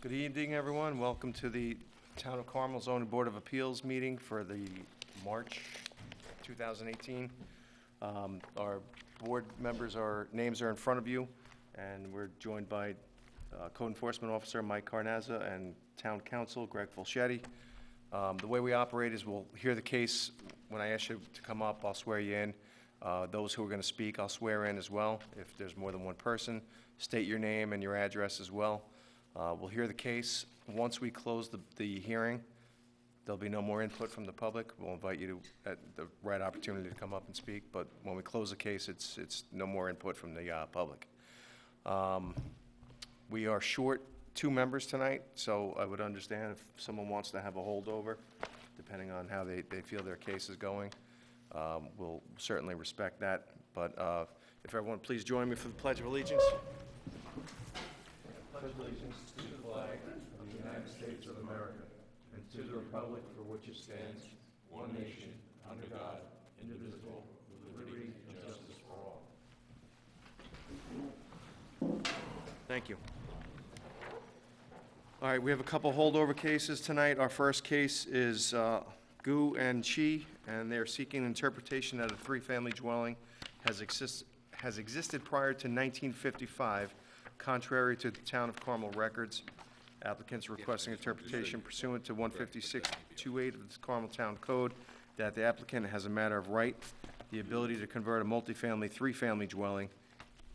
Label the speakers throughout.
Speaker 1: Good evening, everyone. Welcome to the Town of Carmel Zoning Board of Appeals meeting for the March 2018. Our board members, our names are in front of you, and we're joined by Code Enforcement Officer Mike Carnazza and Town Council Greg Fulchetti. The way we operate is we'll hear the case. When I ask you to come up, I'll swear you in. Those who are going to speak, I'll swear in as well. If there's more than one person, state your name and your address as well. We'll hear the case. Once we close the hearing, there'll be no more input from the public. We'll invite you to, at the right opportunity, to come up and speak, but when we close the case, it's no more input from the public. We are short 2 members tonight, so I would understand if someone wants to have a holdover, depending on how they feel their case is going. We'll certainly respect that, but if everyone please join me for the Pledge of Allegiance. Pledge allegiance to the flag of the United States of America and to the republic for which it stands, one nation, under God, indivisible, with liberty and justice for all. Thank you. All right, we have a couple holdover cases tonight. Our first case is Gu and Chi, and they're seeking interpretation that a 3-family dwelling has existed prior to 1955, contrary to the Town of Carmel records. Applicants requesting interpretation pursuant to 156.28 of the Carmel Town Code that the applicant has a matter of right, the ability to convert a multifamily 3-family dwelling,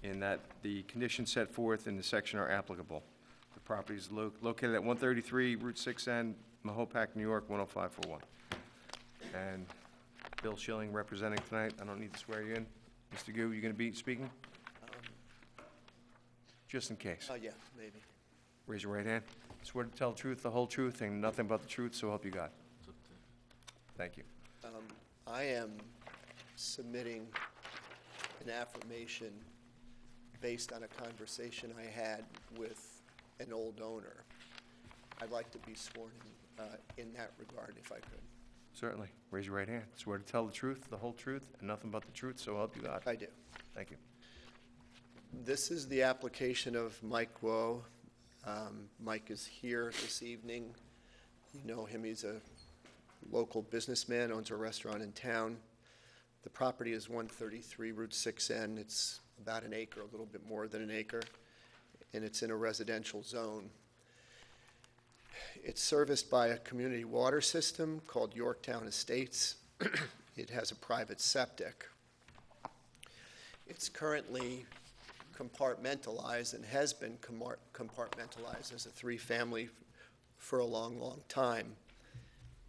Speaker 1: in that the conditions set forth in the section are applicable. The property is located at 133 Route 6N, Mahopac, New York, 10541. And Bill Schilling representing tonight. I don't need to swear you in. Mr. Gu, you going to be speaking? Just in case.
Speaker 2: Yeah, maybe.
Speaker 1: Raise your right hand. Swear to tell the truth, the whole truth, and nothing but the truth, so help you God. Thank you.
Speaker 2: I am submitting an affirmation based on a conversation I had with an old owner. I'd like to be sworn in that regard, if I could.
Speaker 1: Certainly. Raise your right hand. Swear to tell the truth, the whole truth, and nothing but the truth, so help you God.
Speaker 2: I do.
Speaker 1: Thank you.
Speaker 2: This is the application of Mike Guo. Mike is here this evening. You know him. He's a local businessman, owns a restaurant in town. The property is 133 Route 6N. It's about an acre, a little bit more than an acre, and it's in a residential zone. It's serviced by a community water system called Yorktown Estates. It has a private septic. It's currently compartmentalized and has been compartmentalized as a 3-family for a long, long time.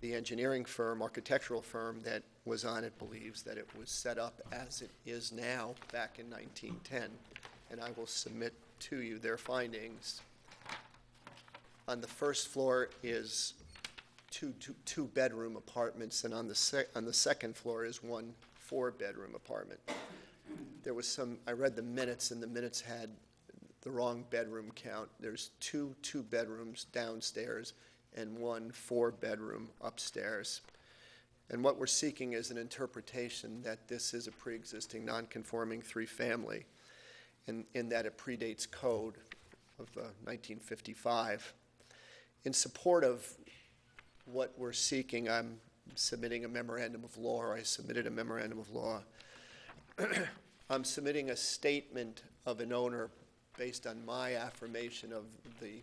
Speaker 2: The engineering firm, architectural firm that was on it believes that it was set up as it is now back in 1910, and I will submit to you their findings. On the first floor is two bedroom apartments, and on the second floor is 1 4-bedroom apartment. There was I read the minutes, and the minutes had the wrong bedroom count. There's 2 bedrooms downstairs and 1 4-bedroom upstairs. And what we're seeking is an interpretation that this is a pre-existing non-conforming 3-family, in that it predates code of 1955. In support of what we're seeking, I'm submitting a memorandum of law, or I submitted a memorandum of law. I'm submitting a statement of an owner based on my affirmation of the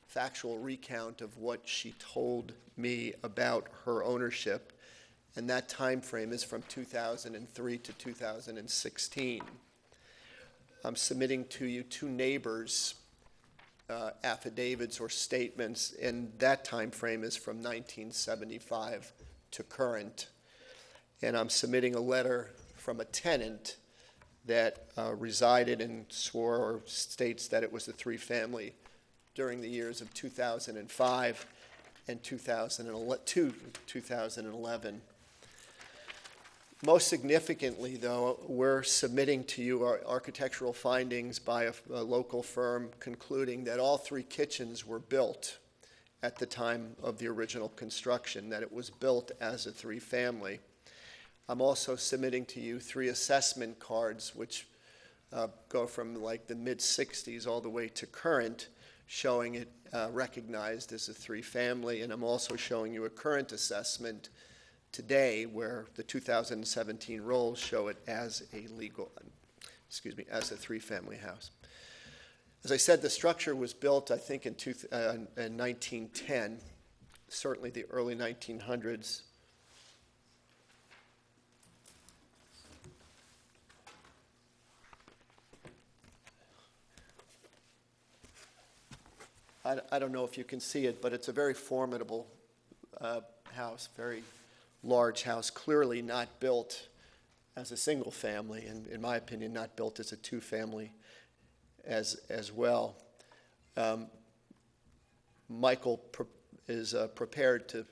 Speaker 2: factual recount of what she told me about her ownership, and that time frame is from 2003 to 2016. I'm submitting to you 2 neighbors' affidavits or statements, and that time frame is from 1975 to current. And I'm submitting a letter from a tenant that resided and swore or states that it was a 3-family during the years of 2005 and 2011. Most significantly, though, we're submitting to you our architectural findings by a local firm concluding that all 3 kitchens were built at the time of the original construction, that it was built as a 3-family. I'm also submitting to you 3 assessment cards, which go from like the mid-60s all the way to current, showing it recognized as a three-family, and I'm also showing you a current assessment today where the 2017 rolls show it as a as a three-family house. As I said, the structure was built, I think, in 1910, certainly the early 1900s. I don't know if you can see it, but it's a very formidable house, very large house, clearly not built as a single family, and in my opinion, not built as a two-family as well. Michael is prepared to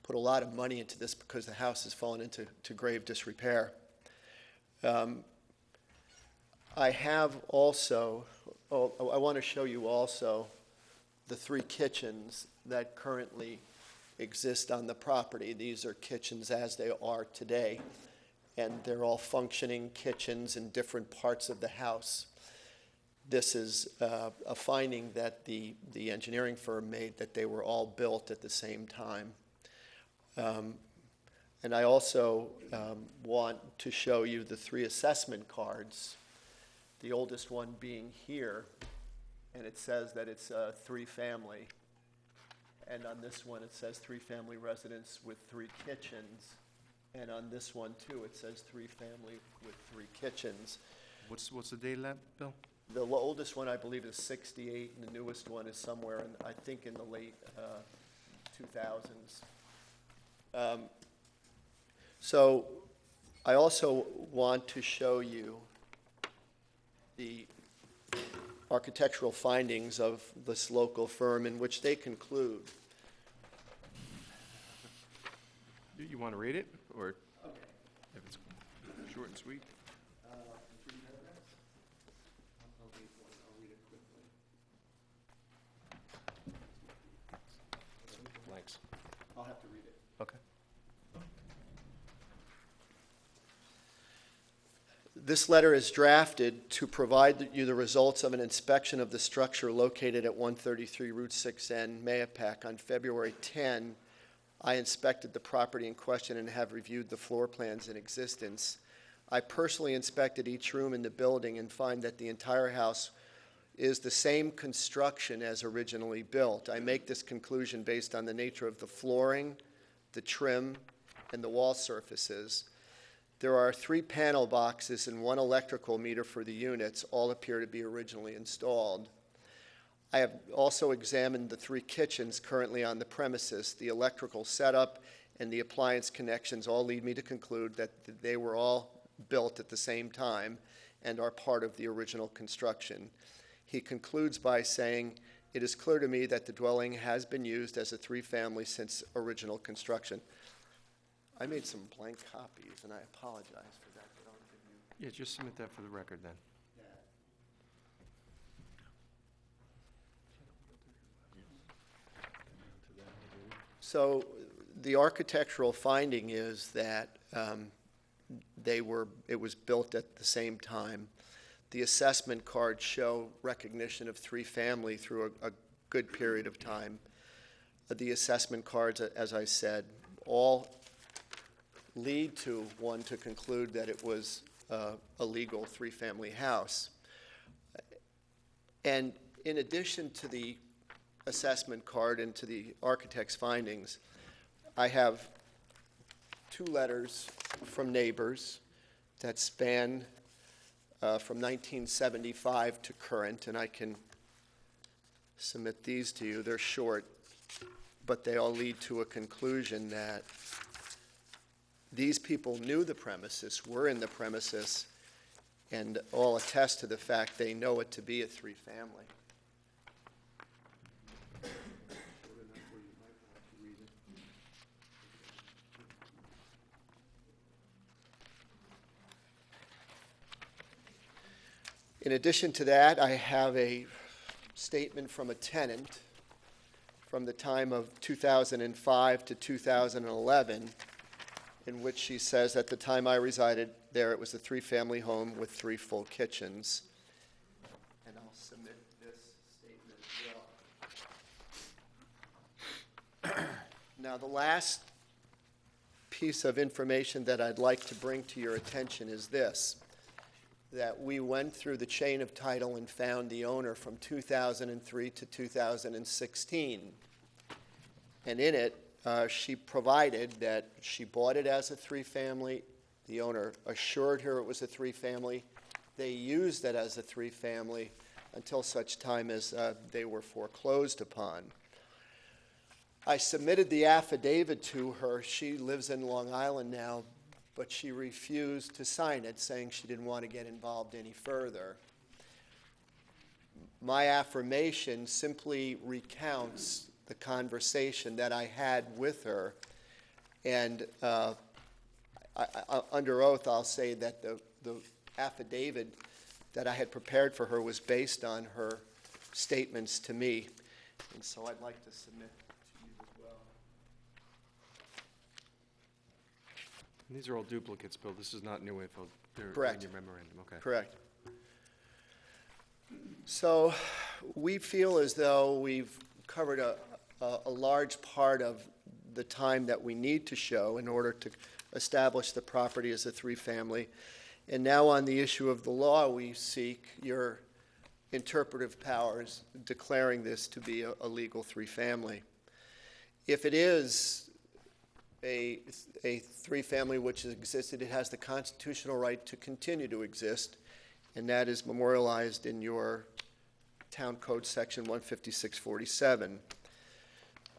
Speaker 2: put a lot of money into this because the house has fallen into grave disrepair. I have also, I want to show you also the three kitchens that currently exist on the property. These are kitchens as they are today, and they're all functioning kitchens in different parts of the house. This is a finding that the engineering firm made, that they were all built at the same time. And I also want to show you the three assessment cards, the oldest one being here, and it says that it's a three-family. And on this one, it says three-family residence with three kitchens. And on this one, too, it says three-family with three kitchens.
Speaker 1: What's the date of that, Bill?
Speaker 2: The oldest one, I believe, is 68, and the newest one is somewhere, I think, in the late 2000s. So I also want to show you the architectural findings of this local firm in which they conclude.
Speaker 1: You want to read it, or if it's short and sweet?
Speaker 2: Three paragraphs? I'll read it quickly.
Speaker 1: Blanks.
Speaker 2: I'll have to read it.
Speaker 1: Okay.
Speaker 2: This letter is drafted to provide you the results of an inspection of the structure located at 133 Route 6N, Mahopac. On February 10, I inspected the property in question and have reviewed the floor plans in existence. I personally inspected each room in the building and find that the entire house is the same construction as originally built. I make this conclusion based on the nature of the flooring, the trim, and the wall surfaces. There are 3 panel boxes and 1 electrical meter for the units. All appear to be originally installed. I have also examined the 3 kitchens currently on the premises. The electrical setup and the appliance connections all lead me to conclude that they were all built at the same time and are part of the original construction. He concludes by saying, "It is clear to me that the dwelling has been used as a three-family since original construction." I made some blank copies, and I apologize for that, but I'll give you
Speaker 1: Yeah, just submit that for the record then.
Speaker 2: that. So the architectural finding is that it was built at the same time. The assessment cards show recognition of three-family through a good period of time. The assessment cards, as I said, all lead to one to conclude that it was a legal three-family house. And in addition to the assessment card and to the architect's findings, I have 2 letters from neighbors that span from 1975 to current, and I can submit these to you. They're short, but they all lead to a conclusion that these people knew the premises, were in the premises, and all attest to the fact they know it to be a three-family. In addition to that, I have a statement from a tenant from the time of 2005 to 2011, in which she says, at the time I resided there, it was a three-family home with 3 full kitchens. And I'll submit this statement as well. Now, the last piece of information that I'd like to bring to your attention is this, that we went through the chain of title and found the owner from 2003 to 2016. And in it, she provided that she bought it as a three-family. The owner assured her it was a three-family. They used it as a three-family until such time as they were foreclosed upon. I submitted the affidavit to her. She lives in Long Island now, but she refused to sign it, saying she didn't want to get involved any further. My affirmation simply recounts the conversation that I had with her, and under oath, I'll say that the affidavit that I had prepared for her was based on her statements to me, and so I'd like to submit to you as well.
Speaker 1: These are all duplicates, Bill. This is not new info. They're
Speaker 2: Correct.
Speaker 1: in your memorandum, okay.
Speaker 2: Correct. So we feel as though we've covered a large part of the time that we need to show in order to establish the property as a three-family. And now on the issue of the law, we seek your interpretive powers declaring this to be a legal three-family. If it is a three-family which has existed, it has the constitutional right to continue to exist, and that is memorialized in your Town Code Section 15647.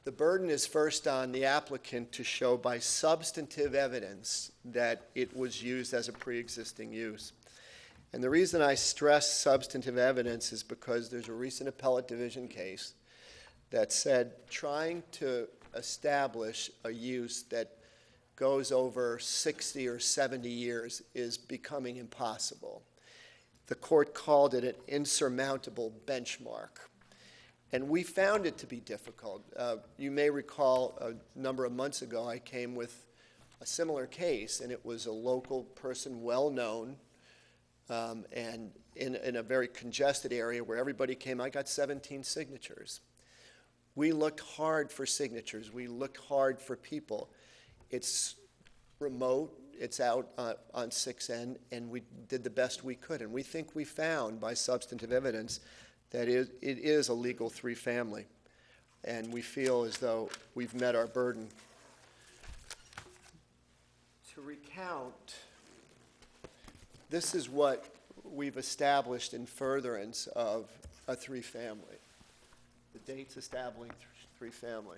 Speaker 2: The burden is first on the applicant to show by substantive evidence that it was used as a pre-existing use. And the reason I stress substantive evidence is because there's a recent appellate division case that said trying to establish a use that goes over 60 or 70 years is becoming impossible. The court called it an insurmountable benchmark. And we found it to be difficult. You may recall a number of months ago I came with a similar case, and it was a local person, well-known, and in a very congested area where everybody came. I got 17 signatures. We looked hard for signatures. We looked hard for people. It's remote. It's out on 6N, and we did the best we could. And we think we found, by substantive evidence, that it is a legal three-family. And we feel as though we've met our burden. To recount, this is what we've established in furtherance of a three-family. The dates establishing three-family.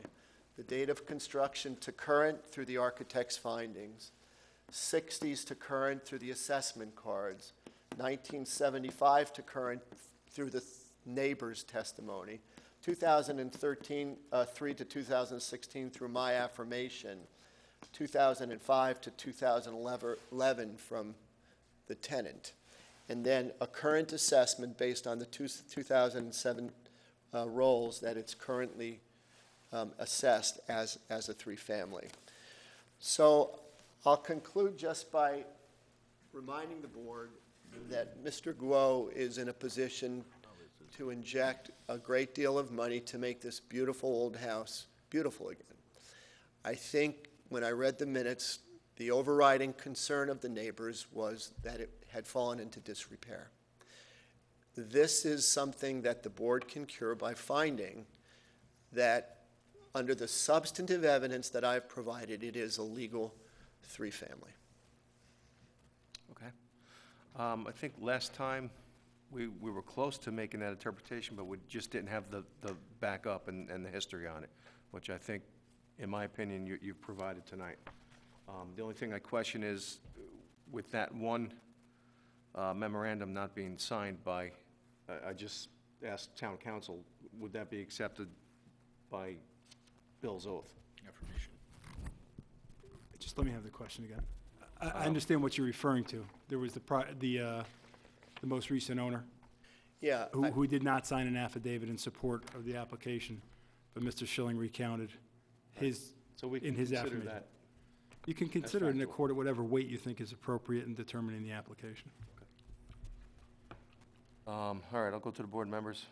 Speaker 2: The date of construction to current through the architect's findings. 60s to current through the assessment cards. 1975 to current through the neighbor's testimony. 2013, 3 to 2016 through my affirmation. 2005 to 2011 from the tenant. And then a current assessment based on the 2007 rolls that it's currently assessed as a three-family. So I'll conclude just by reminding the board that Mr. Guo is in a position to inject a great deal of money to make this beautiful old house beautiful again. I think when I read the minutes, the overriding concern of the neighbors was that it had fallen into disrepair. This is something that the board can cure by finding that under the substantive evidence that I've provided, it is a legal three-family.
Speaker 1: Okay. I think last time we were close to making that interpretation, but we just didn't have the backup and the history on it, which I think, in my opinion, you've provided tonight. The only thing I question is, with that one memorandum not being signed by, I just asked town council, would that be accepted by Bill's oath?
Speaker 3: Affirmation. Just let me have the question again. I understand what you're referring to. There was the most recent owner
Speaker 2: Yeah,
Speaker 3: who did not sign an affidavit in support of the application, but Mr. Schilling recounted his,
Speaker 1: So we
Speaker 3: in
Speaker 1: can
Speaker 3: his
Speaker 1: consider
Speaker 3: affirmation.
Speaker 1: that.
Speaker 3: You can consider it in
Speaker 1: factual.
Speaker 3: accord at whatever weight you think is appropriate in determining the application.
Speaker 1: All right, I'll go to the board members.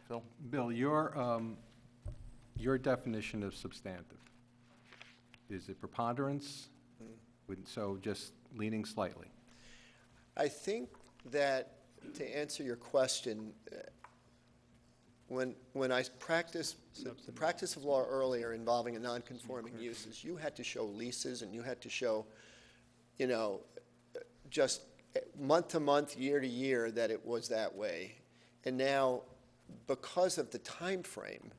Speaker 1: Phil?
Speaker 4: Bill, your definition of substantive, Is it preponderance? So just leaning slightly.
Speaker 2: I think that, to answer your question, when I practiced, the practice of law earlier involving a non-conforming uses, you had to show leases and you had to show, you know, just month to month, year to year, that it was that way. And now, because of the time frame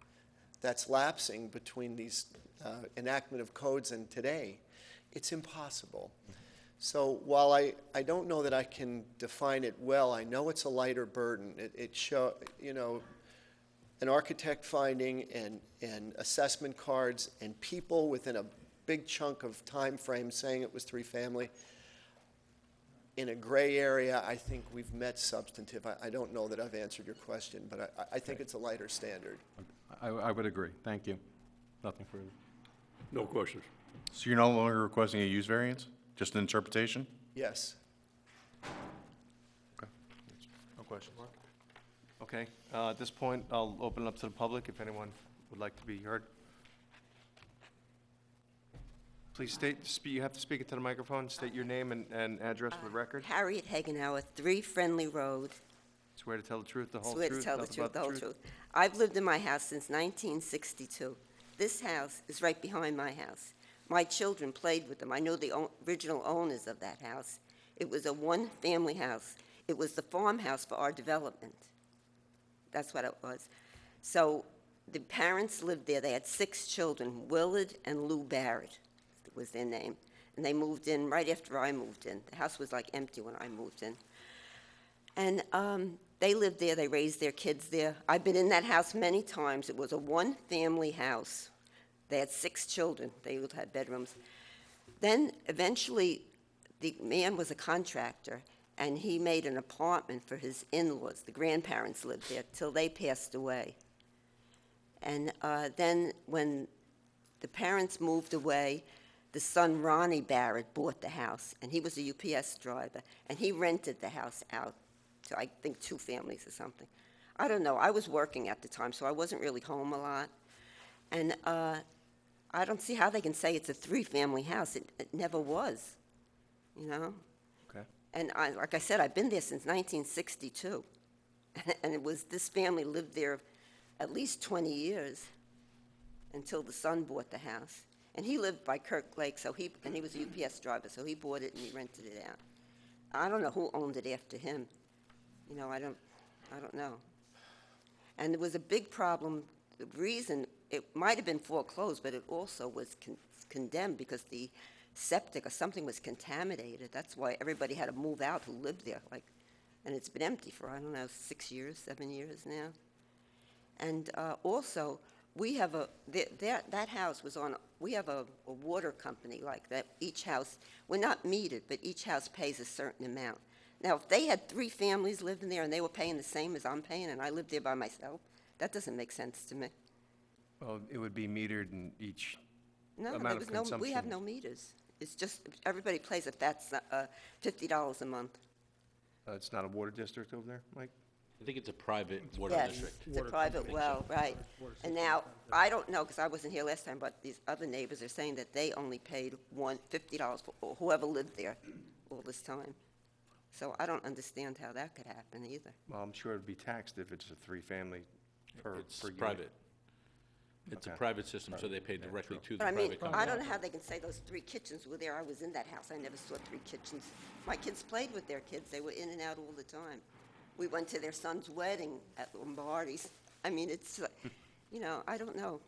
Speaker 2: that's lapsing between these enactment of codes and today, it's impossible. So while I don't know that I can define it well, I know it's a lighter burden. You know, an architect finding and assessment cards and people within a big chunk of time frame saying it was three-family. In a gray area, I think we've met substantive. I don't know that I've answered your question, but I think it's a lighter standard.
Speaker 4: I would agree. Thank you. Nothing further.
Speaker 5: No questions.
Speaker 1: So you're no longer requesting a use variance, just an interpretation?
Speaker 2: Yes.
Speaker 1: Okay. No questions. Okay, at this point, I'll open it up to the public if anyone would like to be heard. Please you have to speak into the microphone, state your name and address for the record.
Speaker 6: Harriet Hagenauer, 3 Friendly Road.
Speaker 1: Swear to tell the truth, the whole
Speaker 6: Swear
Speaker 1: truth,
Speaker 6: to tell the
Speaker 1: nothing
Speaker 6: truth,
Speaker 1: but
Speaker 6: the whole truth. I've lived in my house since 1962. This house is right behind my house. My children played with them. I know the original owners of that house. It was a one-family house. It was the farmhouse for our development. That's what it was. So the parents lived there. They had 6 children, Willard and Lou Barrett was their name. And they moved in right after I moved in. The house was like empty when I moved in. And they lived there. They raised their kids there. I've been in that house many times. It was a one-family house. They had 6 children. They all had bedrooms. Then eventually, the man was a contractor, and he made an apartment for his in-laws. The grandparents lived there till they passed away. And then when the parents moved away, the son, Ronnie Barrett, bought the house, and he was a UPS driver, and he rented the house out to, I think, 2 families or something. I don't know. I was working at the time, so I wasn't really home a lot. And I don't see how they can say it's a 3-family house. It never was, you know?
Speaker 1: Okay.
Speaker 6: And like I said, I've been there since 1962. And it was, this family lived there at least 20 years until the son bought the house. And he lived by Kirk Lake, and he was a UPS driver, so he bought it and he rented it out. I don't know who owned it after him. You know, I don't know. And there was a big problem. The reason, it might have been foreclosed, but it also was condemned because the septic or something was contaminated. That's why everybody had to move out who lived there. And it's been empty for, I don't know, 6 years, 7 years now. And also, we have that house was on, we have a water company like that. Each house, we're not metered, but each house pays a certain amount. Now, if they had 3 families living there and they were paying the same as I'm paying, and I lived there by myself, that doesn't make sense to me.
Speaker 1: Well, it would be metered in each
Speaker 6: No,
Speaker 1: amount
Speaker 6: there
Speaker 1: of
Speaker 6: was
Speaker 1: consumption.
Speaker 6: we have no meters. It's just, everybody pays if that's $50 a month.
Speaker 1: It's not a water district over there, Mike?
Speaker 5: I think it's a private water
Speaker 6: Yes,
Speaker 5: district.
Speaker 6: it's a private well, right. And now, I don't know, because I wasn't here last time, but these other neighbors are saying that they only paid $50 for whoever lived there all this time. So I don't understand how that could happen either.
Speaker 1: Well, I'm sure it'd be taxed if it's a 3-family per
Speaker 5: It's
Speaker 1: unit.
Speaker 5: private. It's a
Speaker 1: Okay.
Speaker 5: private system, so they pay directly to the
Speaker 6: But I mean,
Speaker 5: private company.
Speaker 6: I don't know how they can say those 3 kitchens were there. I was in that house. I never saw 3 kitchens. My kids played with their kids. They were in and out all the time. We went to their son's wedding at Lombardi's. I mean, it's, you know, I don't know,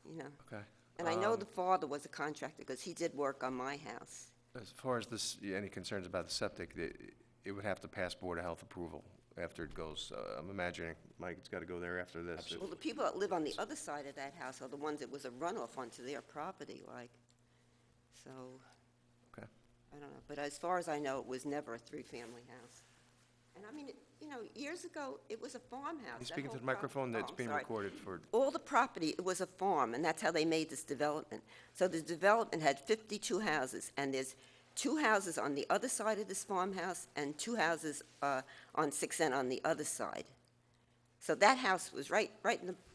Speaker 6: you know.
Speaker 1: Okay.
Speaker 6: And I know the father was a contractor because he did work on my house.
Speaker 1: As far as this, any concerns about the septic, it would have to pass Board of Health approval after it goes. I'm imagining, Mike, it's got to go there after this.
Speaker 6: Well, the people that live on the other side of that house are the ones that was a runoff onto their property, like, so,
Speaker 1: Okay.
Speaker 6: I don't know. But as far as I know, it was never a 3-family house. And I mean, you know, years ago, it was a farmhouse.
Speaker 1: You
Speaker 6: That
Speaker 1: speaking to
Speaker 6: whole
Speaker 1: the microphone,
Speaker 6: prop-
Speaker 1: that's
Speaker 6: oh,
Speaker 1: being
Speaker 6: sorry.
Speaker 1: recorded for,
Speaker 6: All the property, it was a farm, and that's how they made this development. So the development had 52 houses, and there's 2 houses on the other side of this farmhouse and 2 houses on 6 N on the other side. So that house was right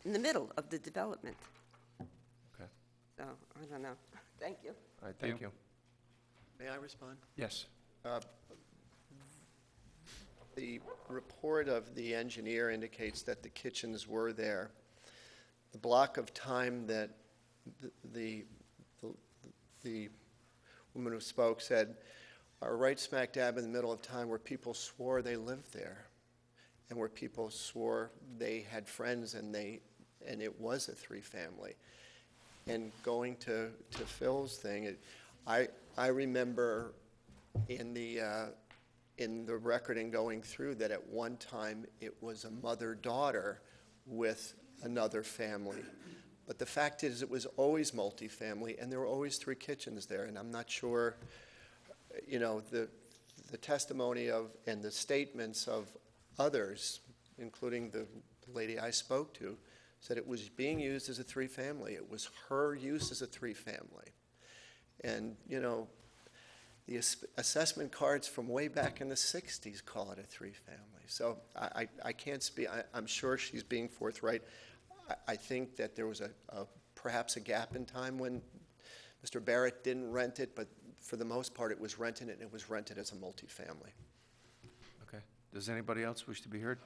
Speaker 6: in the middle of the development.
Speaker 1: okay.
Speaker 6: so I don't know. Thank you.
Speaker 1: All right, thank you.
Speaker 2: May I respond?
Speaker 1: Yes.
Speaker 2: The report of the engineer indicates that the kitchens were there. The block of time that the woman who spoke said are right smack dab in the middle of time where people swore they lived there, and where people swore they had friends and it was a three-family. And going to Phil's thing, I remember in the recording going through that at one time it was a mother-daughter with another family. But the fact is, it was always multifamily, and there were always three kitchens there, and I'm not sure, the testimony of, and the statements of others, including the lady I spoke to, said it was being used as a three-family. It was her use as a three-family. And, the assessment cards from way back in the 60s call it a three-family. So I can't speak. I'm sure she's being forthright. I think that there was perhaps a gap in time when Mr. Barrett didn't rent it, but for the most part, it was rented, and it was rented as a multifamily.
Speaker 1: Okay. Does anybody else wish to be heard?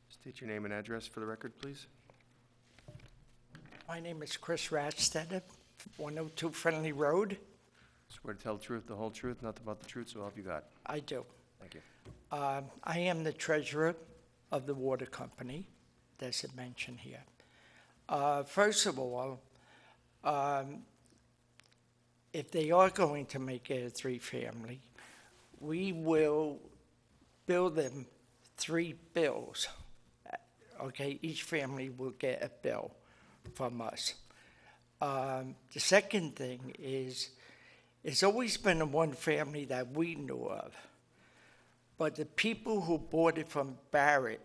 Speaker 1: State your name and address for the record, please.
Speaker 7: My name is Chris Ratstetter, 102 Friendly Road.
Speaker 1: Swear to tell the truth, the whole truth, nothing but the truth, so help you God.
Speaker 7: I do.
Speaker 1: Thank you.
Speaker 7: I am the treasurer of the water company, that's it mentioned here. First of all, if they are going to make it a three-family, we will bill them 3 bills. Okay, each family will get a bill from us. The second thing is, it's always been the one family that we knew of. But the people who bought it from Barrett,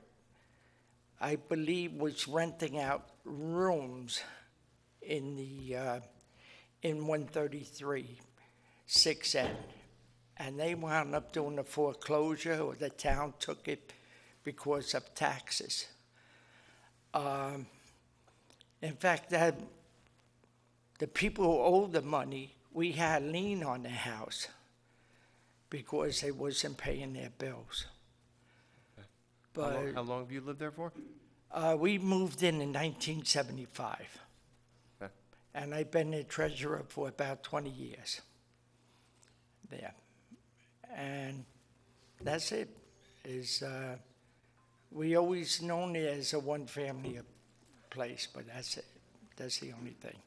Speaker 7: I believe, was renting out rooms in the in 133 6N, and they wound up doing a foreclosure, or the town took it because of taxes. In fact, the people who owed the money, we had lien on the house because they wasn't paying their bills. But
Speaker 1: How long have you lived there for?
Speaker 7: we moved in 1975,
Speaker 1: Okay.
Speaker 7: and I've been the treasurer for about 20 years there. And that's it. We always known it as a one-family place, but that's it. That's the only thing.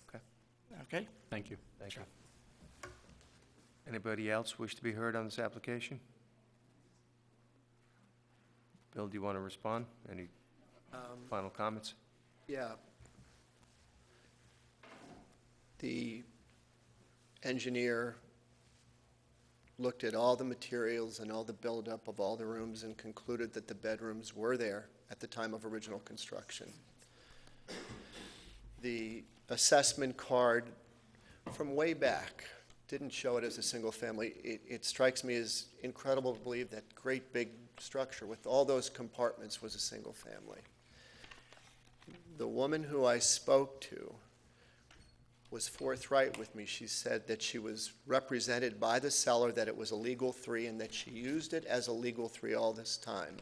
Speaker 1: Okay.
Speaker 7: Okay?
Speaker 5: Thank you.
Speaker 1: Thank you. Anybody else wish to be heard on this application? Bill, do you want to respond? Any final comments?
Speaker 2: Yeah. The engineer looked at all the materials and all the buildup of all the rooms and concluded that the bedrooms were there at the time of original construction. The assessment card from way back didn't show it as a single family. It strikes me as incredible to believe that great big structure with all those compartments was a single family. The woman who I spoke to was forthright with me. She said that she was represented by the seller, that it was a legal 3, and that she used it as a legal 3 all this time.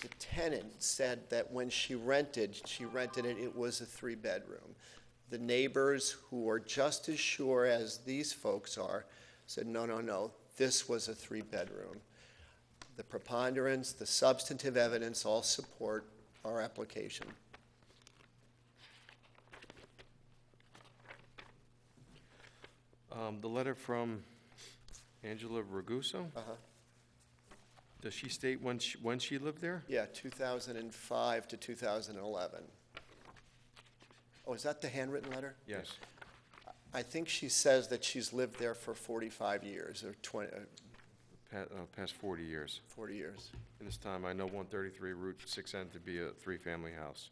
Speaker 2: The tenant said that when she rented it, it was a 3-bedroom. The neighbors, who are just as sure as these folks are, said, no, no, no, this was a 3-bedroom. The preponderance, the substantive evidence all support our application.
Speaker 1: The letter from Angela Raguso?
Speaker 2: Uh-huh.
Speaker 1: Does she state when she lived there?
Speaker 2: Yeah, 2005 to 2011. Oh, is that the handwritten letter?
Speaker 1: Yes.
Speaker 2: I think she says that she's lived there for 45 years, or 20,
Speaker 1: Past 40 years.
Speaker 2: 40 years.
Speaker 1: In this time, I know 133 Route 6N to be a 3-family house.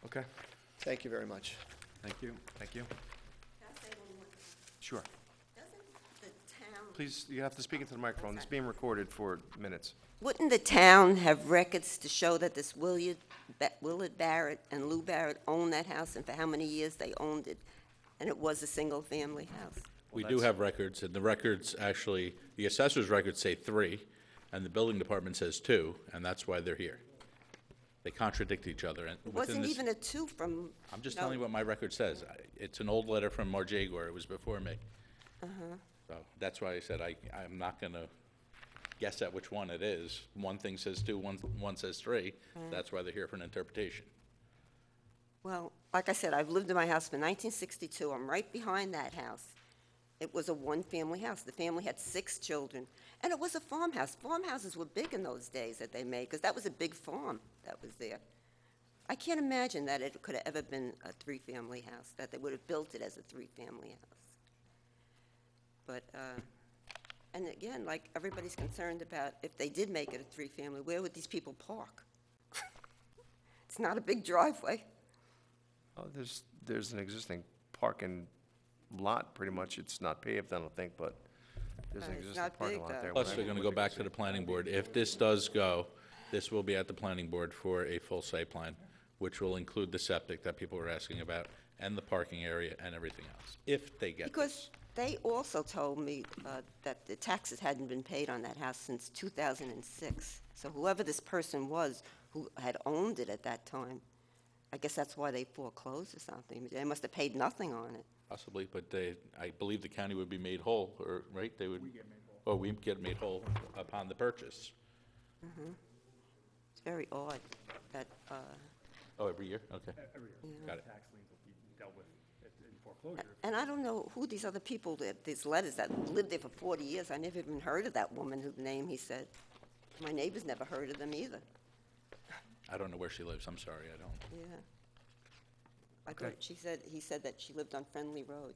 Speaker 1: Okay,
Speaker 2: Thank you very much.
Speaker 4: Thank you.
Speaker 1: thank you.
Speaker 6: Can I say one more thing?
Speaker 1: Sure.
Speaker 6: Doesn't the
Speaker 1: Please, you have to speak into the microphone. It's being recorded for minutes.
Speaker 6: Wouldn't the town have records to show that this Willard Barrett and Lou Barrett owned that house, and for how many years they owned it, and it was a single-family house?
Speaker 5: We do have records, and the records actually, the assessor's records say 3, and the building department says 2, and that's why they're here. They contradict each other, and
Speaker 6: It
Speaker 5: within
Speaker 6: wasn't
Speaker 5: this.
Speaker 6: even a two from...
Speaker 5: I'm just
Speaker 6: no.
Speaker 5: telling you what my record says. It's an old letter from Marjaguar, it was before me. So that's why I said I'm not gonna guess at which one it is. One thing says 2, one says 3, that's why they're here for an interpretation.
Speaker 6: Well, like I said, I've lived in my house from 1962. I'm right behind that house. It was a one-family house. The family had 6 children, and it was a farmhouse. Farmhouses were big in those days that they made, because that was a big farm that was there. I can't imagine that it could have ever been a 3-family house, that they would have built it as a 3-family house. But, and again, like, everybody's concerned about if they did make it a 3-family, where would these people park? It's not a big driveway.
Speaker 1: Oh, there's an existing parking lot, pretty much. It's not paved, I don't think, but there's an
Speaker 6: It's
Speaker 1: existing
Speaker 6: not
Speaker 1: parking
Speaker 6: big,
Speaker 1: lot there.
Speaker 5: Plus, they're gonna go back to the planning board. If this does go, this will be at the planning board for a full site plan, which will include the septic that people were asking about, and the parking area and everything else, if they get this.
Speaker 6: Because they also told me that the taxes hadn't been paid on that house since 2006. So whoever this person was who had owned it at that time, I guess that's why they foreclosed or something. They must have paid nothing on it.
Speaker 5: Possibly, but I believe the county would be made whole, or, right, they would? We get made whole. Oh, we get made whole upon the purchase.
Speaker 6: It's very odd that,
Speaker 5: Oh, every year? Okay. Got it.
Speaker 3: Tax liens will be dealt with in foreclosure.
Speaker 6: and I don't know who these other people, these letters that lived there for 40 years. I never even heard of that woman whose name he said. My neighbors never heard of them either.
Speaker 5: I don't know where she lives, I'm sorry, I don't.
Speaker 6: Yeah. I thought he said that she lived on Friendly Road.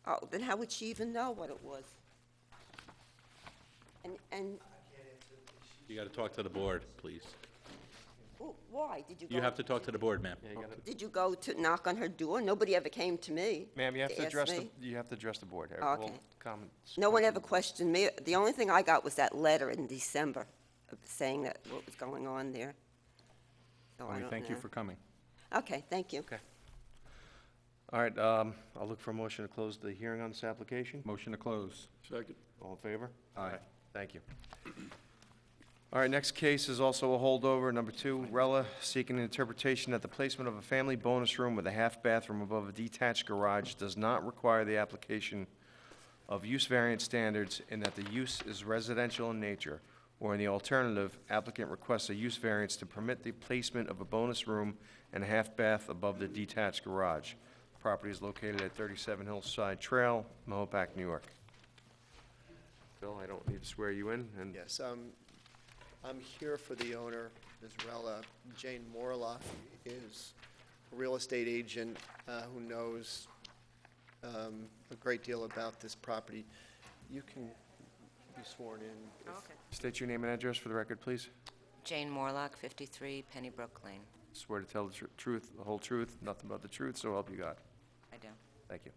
Speaker 6: Oh, then how would she even know what it was? And,
Speaker 5: You gotta talk to the board, please.
Speaker 6: why? Did you go?
Speaker 5: You have to talk to the board, ma'am.
Speaker 6: Did you go to knock on her door? Nobody ever came to me.
Speaker 1: Ma'am, you have to
Speaker 6: ask
Speaker 1: address
Speaker 6: me.
Speaker 1: you have to address the board.
Speaker 6: Okay.
Speaker 1: We'll comments-
Speaker 6: No one ever questioned me. The only thing I got was that letter in December saying that what was going on there. So I
Speaker 4: We
Speaker 6: don't
Speaker 4: thank you
Speaker 6: know.
Speaker 4: for coming.
Speaker 6: Okay, thank you.
Speaker 1: Okay. All right, I'll look for a motion to close the hearing on this application.
Speaker 4: Motion to close.
Speaker 1: All in favor?
Speaker 4: Aye.
Speaker 1: Thank you. All right, next case is also a holdover, number 2, Rella seeking an interpretation that the placement of a family bonus room with a half bathroom above a detached garage does not require the application of use variance standards in that the use is residential in nature, or in the alternative, applicant requests a use variance to permit the placement of a bonus room and a half bath above the detached garage. Property is located at 37 Hillside Trail, Mahopac, New York. Bill, I don't need to swear you in, and
Speaker 2: Yes, I'm here for the owner, Ms. Rella. Jane Morlock is a real estate agent who knows a great deal about this property. You can be sworn in. if-
Speaker 1: state your name and address for the record, please.
Speaker 8: Jane Morlock, 53 Pennybrook Lane.
Speaker 1: Swear to tell the truth, the whole truth, nothing but the truth, so help you God.
Speaker 8: I do.
Speaker 1: Thank you.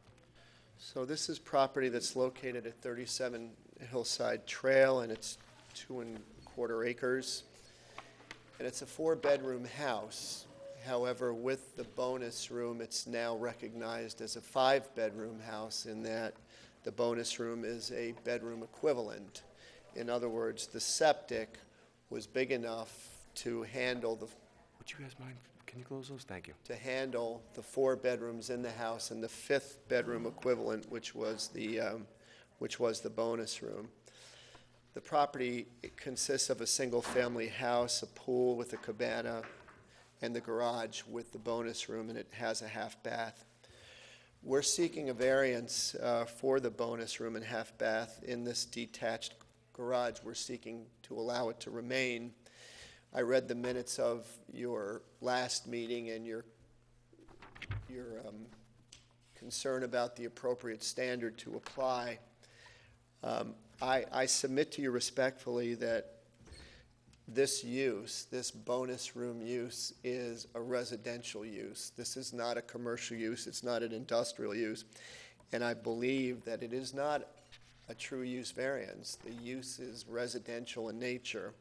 Speaker 2: So this is property that's located at 37 Hillside Trail, and it's 2¼ acres. And it's a 4-bedroom house. However, with the bonus room, it's now recognized as a 5-bedroom house in that the bonus room is a bedroom equivalent. In other words, the septic was big enough to handle the
Speaker 1: Would you guys mind, can you close those? Thank you.
Speaker 2: to handle the 4 bedrooms in the house and the 5th bedroom equivalent, which was the bonus room. The property consists of a single-family house, a pool with a cabana, and the garage with the bonus room, and it has a half bath. We're seeking a variance for the bonus room and half bath in this detached garage. We're seeking to allow it to remain. I read the minutes of your last meeting and your concern about the appropriate standard to apply. I submit to you respectfully that this use, this bonus room use, is a residential use. This is not a commercial use. It's not an industrial use. And I believe that it is not a true use variance. The use is residential in nature,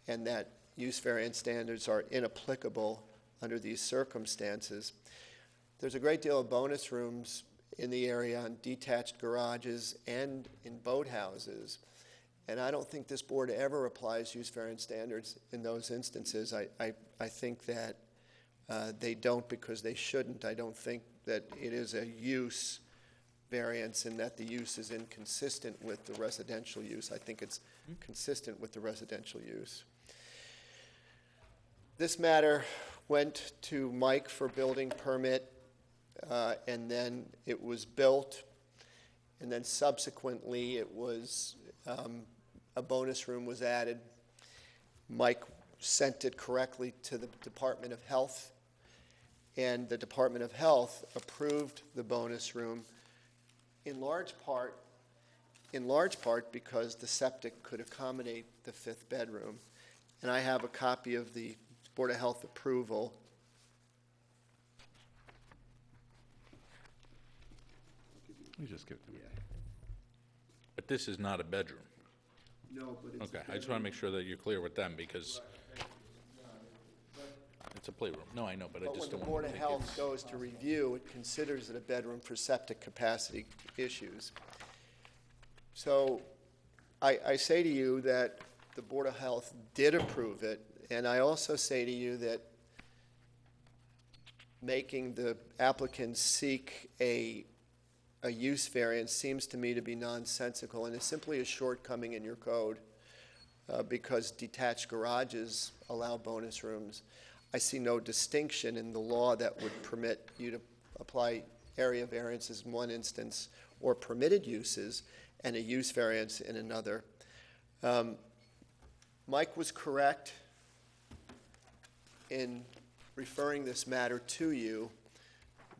Speaker 2: and that use variance standards are inapplicable under these circumstances. There's a great deal of bonus rooms in the area on detached garages and in boathouses, and I don't think this board ever applies use variance standards in those instances. I think that they don't because they shouldn't. I don't think that it is a use variance and that the use is inconsistent with the residential use. I think it's consistent with the residential use. This matter went to Mike for building permit, and then it was built, and then subsequently it was, a bonus room was added. Mike sent it correctly to the Department of Health, and the Department of Health approved the bonus room in large part because the septic could accommodate the 5th bedroom. And I have a copy of the Board of Health approval.
Speaker 4: You just give it to me.
Speaker 5: But this is not a bedroom.
Speaker 2: No, but it's
Speaker 5: Okay, I just want to make sure that you're clear with them, because it's a playroom. No, I know, but I
Speaker 2: But
Speaker 5: just
Speaker 2: when the
Speaker 5: don't
Speaker 2: Board
Speaker 5: want
Speaker 2: of
Speaker 5: to think
Speaker 2: Health
Speaker 5: it's...
Speaker 2: goes to review, it considers it a bedroom for septic capacity issues. So I say to you that the Board of Health did approve it, and I also say to you that making the applicant seek a use variance seems to me to be nonsensical and is simply a shortcoming in your code because detached garages allow bonus rooms. I see no distinction in the law that would permit you to apply area variances in one instance or permitted uses and a use variance in another. Mike was correct in referring this matter to you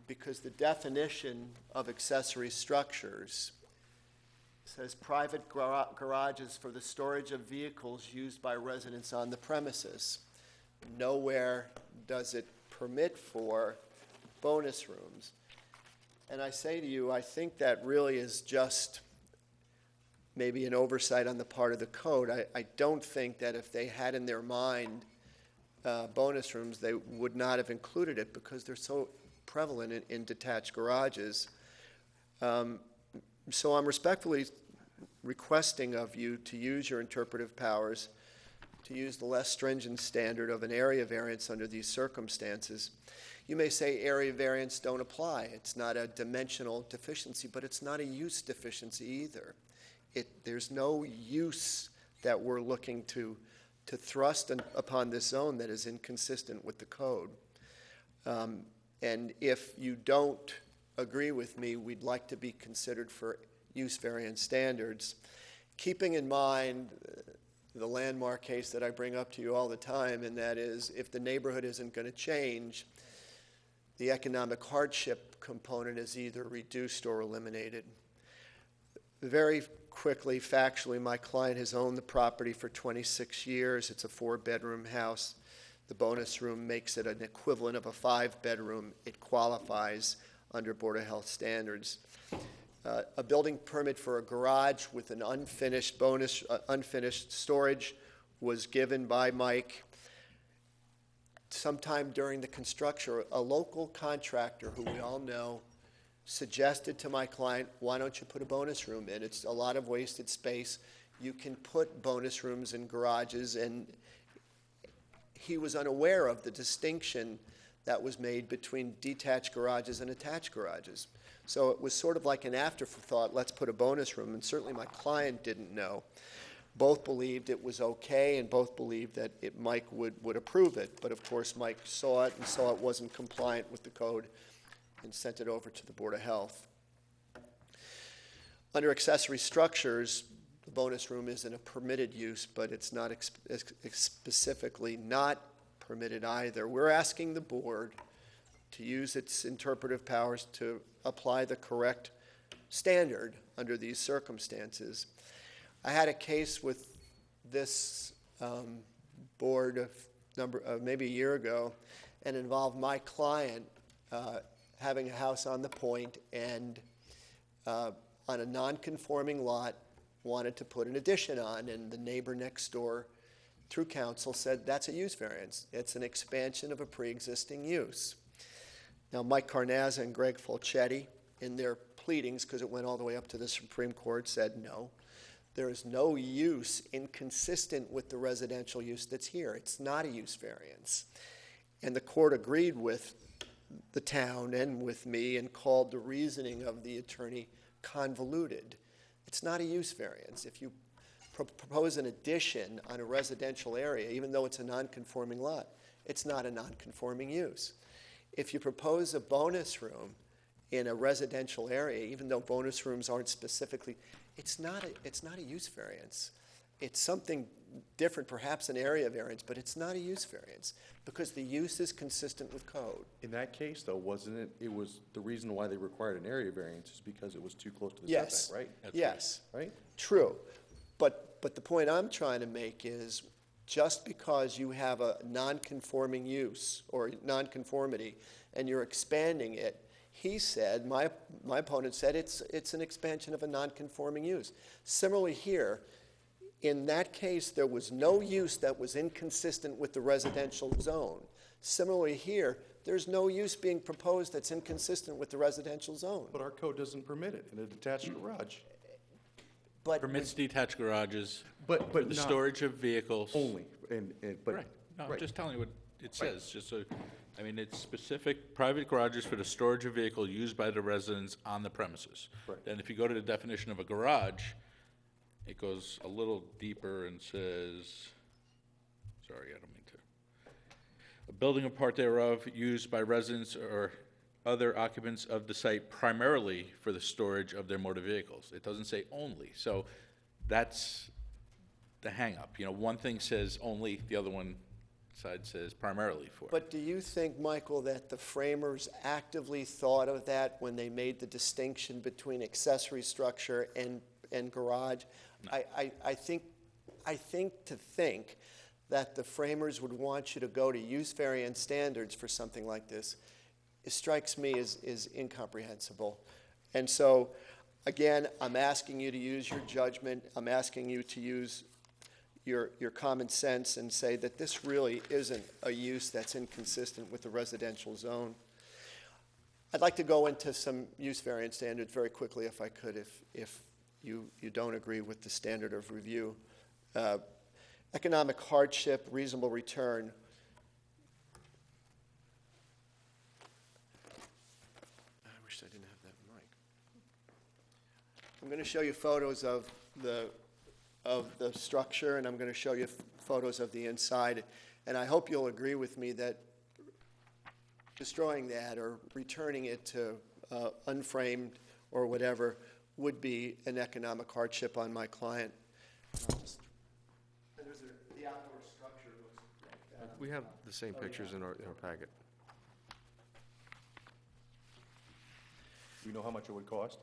Speaker 2: because the definition of accessory structures says private garages for the storage of vehicles used by residents on the premises. Nowhere does it permit for bonus rooms. And I say to you, I think that really is just maybe an oversight on the part of the code. I don't think that if they had in their mind bonus rooms, they would not have included it because they're so prevalent in detached garages. So I'm respectfully requesting of you to use your interpretive powers to use the less stringent standard of an area variance under these circumstances. You may say area variance don't apply. It's not a dimensional deficiency, but it's not a use deficiency either. There's no use that we're looking to thrust upon this zone that is inconsistent with the code. And if you don't agree with me, we'd like to be considered for use variance standards, keeping in mind the landmark case that I bring up to you all the time, and that is if the neighborhood isn't going to change, the economic hardship component is either reduced or eliminated. Very quickly, factually, my client has owned the property for 26 years. It's a 4-bedroom house. The bonus room makes it an equivalent of a 5-bedroom. It qualifies under Board of Health standards. A building permit for a garage with an unfinished unfinished storage was given by Mike sometime during the construction. A local contractor who we all know suggested to my client, why don't you put a bonus room in? It's a lot of wasted space. You can put bonus rooms in garages, and he was unaware of the distinction that was made between detached garages and attached garages. So it was sort of like an afterthought, let's put a bonus room, and certainly my client didn't know. Both believed it was okay, and both believed that Mike would approve it. But of course, Mike saw it and saw it wasn't compliant with the code and sent it over to the Board of Health. Under accessory structures, the bonus room isn't a permitted use, but it's not specifically not permitted either. We're asking the board to use its interpretive powers to apply the correct standard under these circumstances. I had a case with this board maybe a year ago, and involved my client having a house on the point and on a non-conforming lot, wanted to put an addition on, and the neighbor next door, through council, said that's a use variance. It's an expansion of a pre-existing use. Now, Mike Carnazza and Greg Fulchetti, in their pleadings, because it went all the way up to the Supreme Court, said no. There is no use inconsistent with the residential use that's here. It's not a use variance. And the court agreed with the town and with me and called the reasoning of the attorney convoluted. It's not a use variance. If you propose an addition on a residential area, even though it's a non-conforming lot, it's not a non-conforming use. If you propose a bonus room in a residential area, even though bonus rooms aren't specifically, it's not a use variance. It's something different, perhaps an area variance, but it's not a use variance because the use is consistent with code.
Speaker 1: In that case, though, wasn't it, it was, the reason why they required an area variance is because it was too close to the
Speaker 2: Yes.
Speaker 1: setback, right?
Speaker 5: That's
Speaker 2: Yes.
Speaker 1: Right?
Speaker 2: True. But the point I'm trying to make is just because you have a non-conforming use or non-conformity and you're expanding it, he said, my opponent said, it's an expansion of a non-conforming use. Similarly here, in that case, there was no use that was inconsistent with the residential zone. Similarly here, there's no use being proposed that's inconsistent with the residential zone.
Speaker 1: But our code doesn't permit it in a detached garage.
Speaker 2: But
Speaker 5: Permits detached garages
Speaker 1: But
Speaker 5: for the
Speaker 1: not
Speaker 5: storage of vehicles.
Speaker 1: only, but.
Speaker 5: Right, no, I'm
Speaker 1: right.
Speaker 5: just telling you what it says, just so, I mean, it's specific, private garages for the storage of vehicle used by the residents on the premises.
Speaker 1: Right.
Speaker 5: Then if you go to the definition of a garage, it goes a little deeper and says, sorry, I don't mean to. A building or part thereof used by residents or other occupants of the site primarily for the storage of their motor vehicles. It doesn't say only, so that's the hang-up. You know, one thing says only, the other one side says primarily for.
Speaker 2: But do you think, Michael, that the framers actively thought of that when they made the distinction between accessory structure and garage? I think that the framers would want you to go to use variance standards for something like this, it strikes me as incomprehensible. And so, again, I'm asking you to use your judgment. I'm asking you to use your common sense and say that this really isn't a use that's inconsistent with the residential zone. I'd like to go into some use variance standards very quickly if I could, if you don't agree with the standard of review. Economic hardship, reasonable return. I wish I didn't have that mic. I'm going to show you photos of the structure, and I'm going to show you photos of the inside. And I hope you'll agree with me that destroying that or returning it to unframed or whatever would be an economic hardship on my client. And the outdoor structure looks like that.
Speaker 1: We have the same pictures in our packet. Do you know how much it would cost?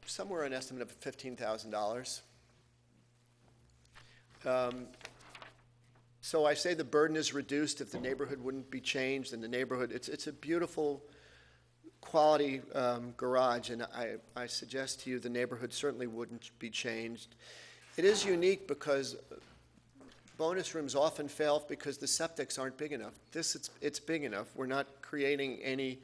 Speaker 2: Somewhere an estimate of $15,000. So I say the burden is reduced if the neighborhood wouldn't be changed, and the neighborhood, it's a beautiful quality garage, and I suggest to you the neighborhood certainly wouldn't be changed. It is unique because bonus rooms often fail because the septics aren't big enough. It's big enough. We're not creating any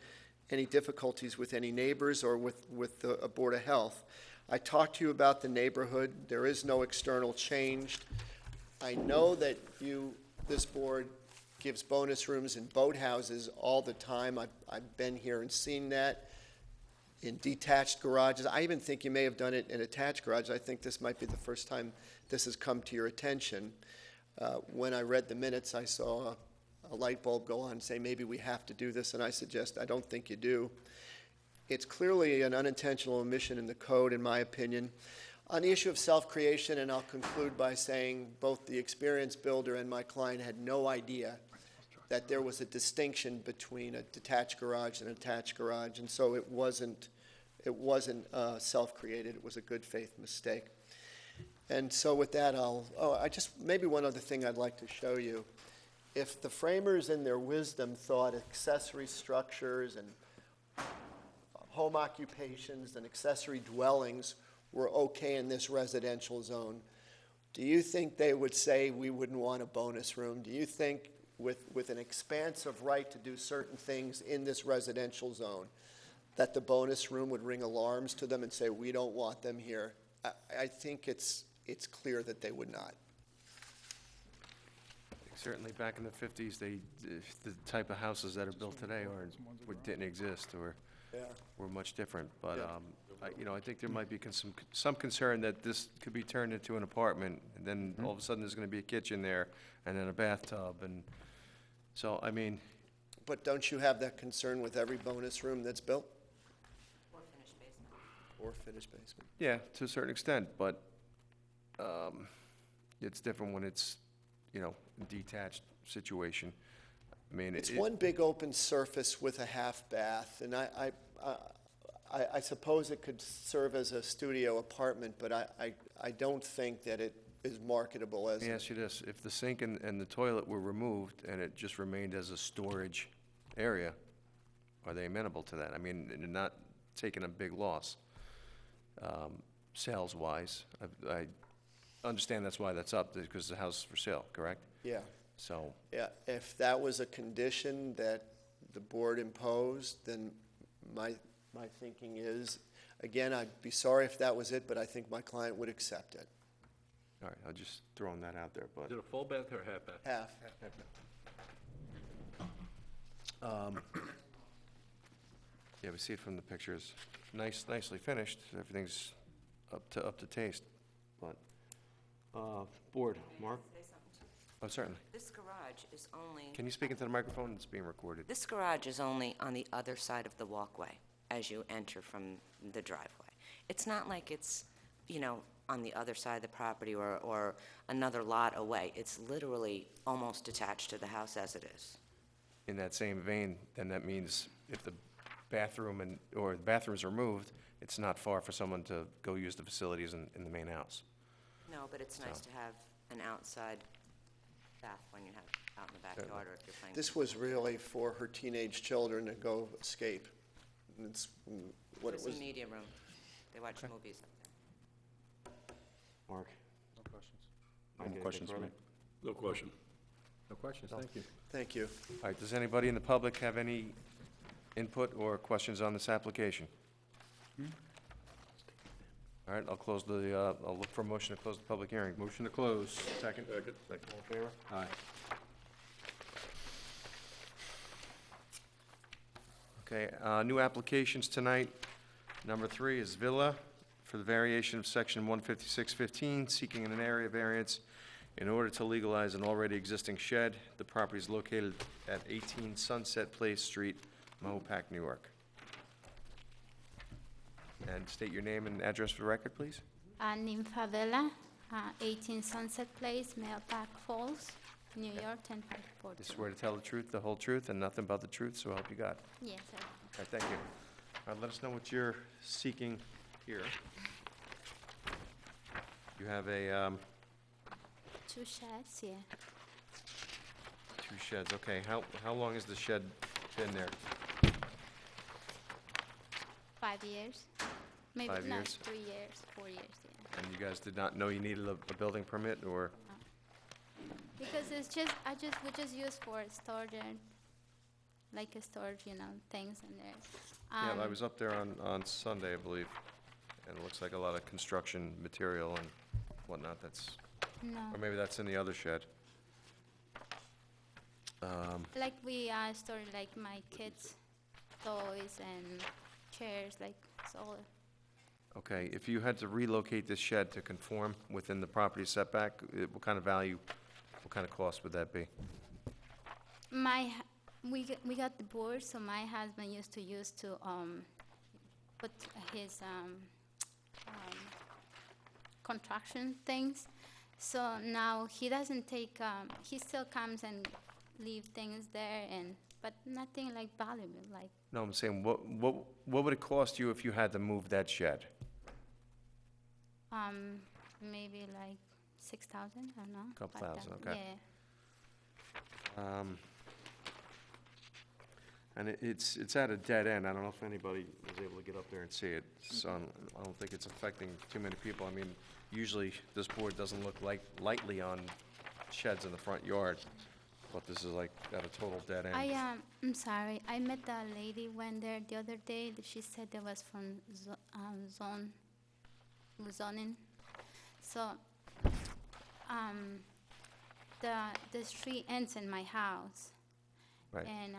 Speaker 2: difficulties with any neighbors or with the Board of Health. I talked to you about the neighborhood. There is no external change. I know that this board gives bonus rooms in boathouses all the time. I've been here and seen that in detached garages. I even think you may have done it in attached garages. I think this might be the first time this has come to your attention. When I read the minutes, I saw a light bulb go on and say, maybe we have to do this, and I suggest I don't think you do. It's clearly an unintentional omission in the code, in my opinion. On the issue of self-creation, and I'll conclude by saying both the experienced builder and my client had no idea that there was a distinction between a detached garage and an attached garage, and so it wasn't self-created. It was a good faith mistake. And so with that, maybe one other thing I'd like to show you. If the framers in their wisdom thought accessory structures and home occupations and accessory dwellings were okay in this residential zone, do you think they would say we wouldn't want a bonus room? Do you think with an expansive right to do certain things in this residential zone, that the bonus room would ring alarms to them and say, we don't want them here? I think it's clear that they would not.
Speaker 1: Certainly back in the 50s, the type of houses that are built today didn't exist or
Speaker 2: Yeah.
Speaker 1: were much different. But,
Speaker 2: Yeah.
Speaker 1: I think there might be some concern that this could be turned into an apartment, and then all of a sudden there's going to be a kitchen there, and then a bathtub, and so, I mean,
Speaker 2: But don't you have that concern with every bonus room that's built?
Speaker 8: Or finished basement.
Speaker 2: Or finished basement?
Speaker 1: yeah, to a certain extent, but it's different when it's, a detached situation. I mean,
Speaker 2: It's one big open surface with a half bath, and I suppose it could serve as a studio apartment, but I don't think that it is marketable as.
Speaker 1: Let me ask you this, if the sink and the toilet were removed and it just remained as a storage area, are they amenable to that? I mean, they're not taking a big loss, sales-wise. I understand that's why that's up, because the house is for sale, correct?
Speaker 2: Yeah,
Speaker 1: So,
Speaker 2: yeah. If that was a condition that the board imposed, then my thinking is, again, I'd be sorry if that was it, but I think my client would accept it.
Speaker 1: all right, I'll just throwing that out there, but.
Speaker 5: Is it a full bath or half bath?
Speaker 2: Half.
Speaker 1: Yeah, we see it from the pictures. Nicely finished. Everything's up to taste. But, board, Mark?
Speaker 8: Say something to you.
Speaker 1: Oh, certainly.
Speaker 8: This garage is only,
Speaker 1: Can you speak into the microphone? It's being recorded.
Speaker 8: this garage is only on the other side of the walkway as you enter from the driveway. It's not like it's, on the other side of the property or another lot away. It's literally almost attached to the house as it is.
Speaker 1: In that same vein, then that means if the bathroom or the bathrooms are moved, it's not far for someone to go use the facilities in the main house.
Speaker 8: No, but it's nice to have an outside bath when you have out in the backyard or if you're playing.
Speaker 2: This was really for her teenage children to go escape. And it's what it
Speaker 8: There's
Speaker 2: was.
Speaker 8: a media room. They watch movies up there.
Speaker 1: Mark?
Speaker 4: No questions.
Speaker 1: No questions for me.
Speaker 9: No question.
Speaker 4: No questions, thank you.
Speaker 2: Thank you.
Speaker 1: All right, does anybody in the public have any input or questions on this application? All right, I'll look for a motion to close the public hearing.
Speaker 4: Motion to close.
Speaker 1: Second?
Speaker 9: Second.
Speaker 1: All in favor?
Speaker 4: Aye.
Speaker 1: Okay, new applications tonight. Number 3 is Villa for the variation of section 15615, seeking an area variance in order to legalize an already existing shed. The property is located at 18 Sunset Place Street, Mahopac, New York. And state your name and address for the record, please.
Speaker 10: Nympha Villa, 18 Sunset Place, Mahopac Falls, New York, 10542.
Speaker 1: You swear to tell the truth, the whole truth, and nothing but the truth, so help you God.
Speaker 10: Yes, sir.
Speaker 1: All right, thank you. All right, let us know what you're seeking here. You have a,
Speaker 10: 2 sheds, yeah.
Speaker 1: 2 sheds, okay. How long has the shed been there?
Speaker 10: 5 years. Maybe
Speaker 1: 5
Speaker 10: not
Speaker 1: years?
Speaker 10: 3 years, 4 years, yeah.
Speaker 1: And you guys did not know you needed a building permit, or?
Speaker 10: Because we just use for storage, like a storage, things in there.
Speaker 1: Yeah, I was up there on Sunday, I believe, and it looks like a lot of construction material and whatnot,
Speaker 10: No,
Speaker 1: or maybe that's in the other shed.
Speaker 10: like we store like my kids' toys and chairs, like it's all.
Speaker 1: Okay, if you had to relocate this shed to conform within the property setback, what kind of value, what kind of cost would that be?
Speaker 10: We got the board, so my husband used to put his construction things. So now he doesn't take. He still comes and leave things there, but nothing like valuable. Like
Speaker 1: No, I'm saying, what would it cost you if you had to move that shed?
Speaker 10: maybe like 6,000. I don't know.
Speaker 1: Couple
Speaker 10: 5,000,
Speaker 1: thousand, okay.
Speaker 10: Yeah.
Speaker 1: And it's at a dead end. I don't know if anybody was able to get up there and see it. So I don't think it's affecting too many people. I mean, usually this board doesn't look lightly on sheds in the front yard, but this is like at a total dead end.
Speaker 10: I'm sorry. I met the lady went there the other day. She said there was from zoning. So, the street ends in my house.
Speaker 1: Right.
Speaker 10: And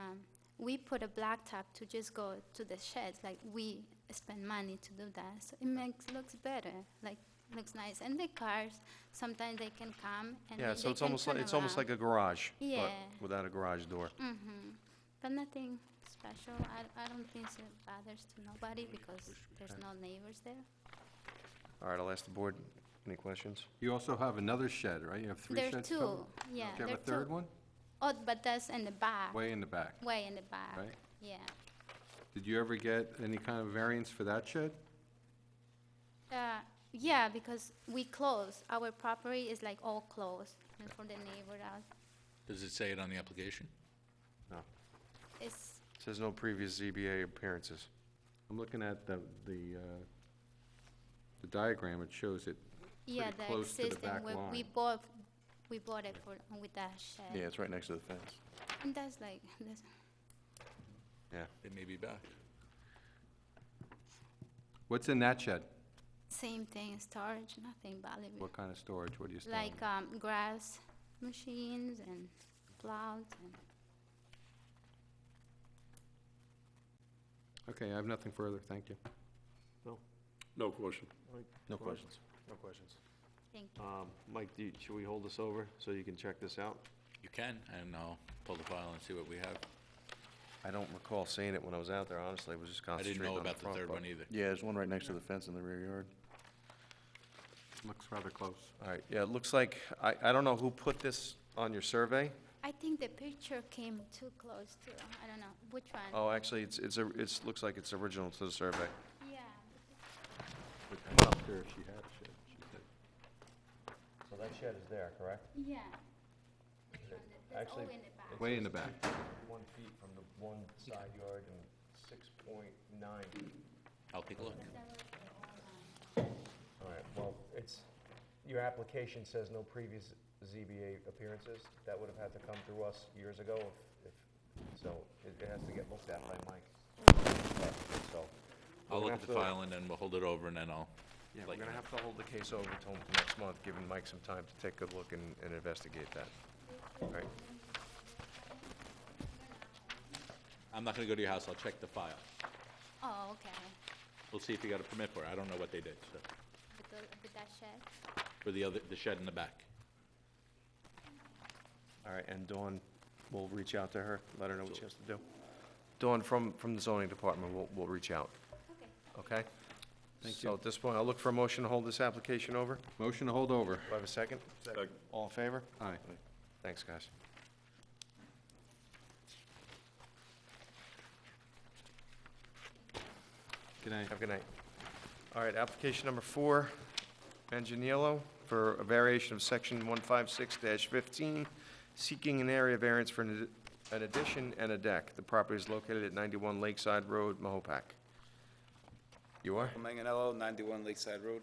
Speaker 10: we put a blacktop to just go to the sheds. Like, we spend money to do that. So it looks better, like, looks nice. And the cars, sometimes they can come and
Speaker 1: Yeah,
Speaker 10: they
Speaker 1: so it's
Speaker 10: can
Speaker 1: almost
Speaker 10: turn
Speaker 1: like
Speaker 10: around.
Speaker 1: a garage,
Speaker 10: Yeah.
Speaker 1: but without a garage door.
Speaker 10: But nothing special. I don't think it bothers to nobody because there's no neighbors there.
Speaker 1: All right, I'll ask the board, any questions?
Speaker 4: You also have another shed, right? You have three
Speaker 10: There's
Speaker 4: sheds?
Speaker 10: two,
Speaker 4: total?
Speaker 10: yeah.
Speaker 4: Do you have a
Speaker 10: there are
Speaker 4: third
Speaker 10: two.
Speaker 4: one?
Speaker 10: Oh, but that's in the back,
Speaker 4: Way in the back,
Speaker 10: way in the back.
Speaker 4: right?
Speaker 10: Yeah.
Speaker 4: Did you ever get any kind of variance for that shed?
Speaker 10: Yeah, because we close. Our property is like all closed, and for the neighbor out,
Speaker 5: Does it say it on the application?
Speaker 1: No.
Speaker 10: it's,
Speaker 1: It says no previous ZBA appearances.
Speaker 4: I'm looking at the diagram, it shows it
Speaker 10: yeah,
Speaker 4: pretty
Speaker 10: the
Speaker 4: close to the
Speaker 10: existing,
Speaker 4: back
Speaker 10: we
Speaker 4: line.
Speaker 10: bought it with that shed.
Speaker 9: Yeah, it's right next to the fence.
Speaker 10: And that's like, that's,
Speaker 1: Yeah.
Speaker 5: It may be back.
Speaker 4: What's in that shed?
Speaker 10: same thing, storage, nothing valuable.
Speaker 4: What kind of storage? What do you store?
Speaker 10: Like, grass machines and plows and.
Speaker 4: Okay, I have nothing further, thank you.
Speaker 9: No question. No questions.
Speaker 1: No questions.
Speaker 10: Thank you.
Speaker 1: Mike, should we hold this over so you can check this out?
Speaker 5: You can, and I'll pull the file and see what we have.
Speaker 1: I don't recall seeing it when I was out there, honestly. I was just
Speaker 5: I didn't
Speaker 1: concentrating
Speaker 5: know
Speaker 1: on the
Speaker 5: about the
Speaker 1: front,
Speaker 5: third
Speaker 1: but-
Speaker 5: one either.
Speaker 9: Yeah, there's one right next to the fence in the rear yard.
Speaker 4: Looks rather close.
Speaker 1: All right, yeah, it looks like, I don't know who put this on your survey.
Speaker 10: I think the picture came too close to, I don't know, which one?
Speaker 1: Oh, actually, it looks like it's original to the survey.
Speaker 10: Yeah.
Speaker 4: I asked her if she had a shed. She said,
Speaker 1: So that shed is there, correct?
Speaker 10: Yeah.
Speaker 1: Actually,
Speaker 10: All in the back.
Speaker 4: way in the back.
Speaker 1: 1 feet from the one side yard and 6.9.
Speaker 5: I'll take a look.
Speaker 1: All right, well, your application says no previous ZBA appearances. That would have had to come through us years ago so it has to get looked at by Mike. So.
Speaker 5: I'll
Speaker 1: we're
Speaker 5: look
Speaker 1: gonna
Speaker 5: at the
Speaker 1: have to-
Speaker 5: file and then we'll hold it over and then I'll
Speaker 1: Yeah,
Speaker 5: let
Speaker 1: we're
Speaker 5: you
Speaker 1: gonna
Speaker 5: know.
Speaker 1: have to hold the case over till next month, giving Mike some time to take a good look and investigate that. All right,
Speaker 5: I'm not gonna go to your house, I'll check the file.
Speaker 10: Oh, okay.
Speaker 5: We'll see if you got a permit for it. I don't know what they did, so,
Speaker 10: With that shed?
Speaker 5: for the shed in the back.
Speaker 1: all right, and Dawn, we'll reach out to her, let her know what she has to do. Dawn from the zoning department, we'll reach out,
Speaker 10: Okay.
Speaker 1: okay?
Speaker 4: Thank
Speaker 1: So
Speaker 4: you.
Speaker 1: at this point, I'll look for a motion to hold this application over. Do
Speaker 4: Motion to hold over.
Speaker 1: I have a second? Second. All in favor?
Speaker 4: Aye.
Speaker 1: Thanks, guys.
Speaker 4: Good night.
Speaker 1: Have a good night. All right, application number 4, Angeniello, for a variation of section 156-15, seeking an area variance for an addition and a deck. The property is located at 91 Lakeside Road, Mahopac. You are?
Speaker 11: Manganello, 91 Lakeside Road.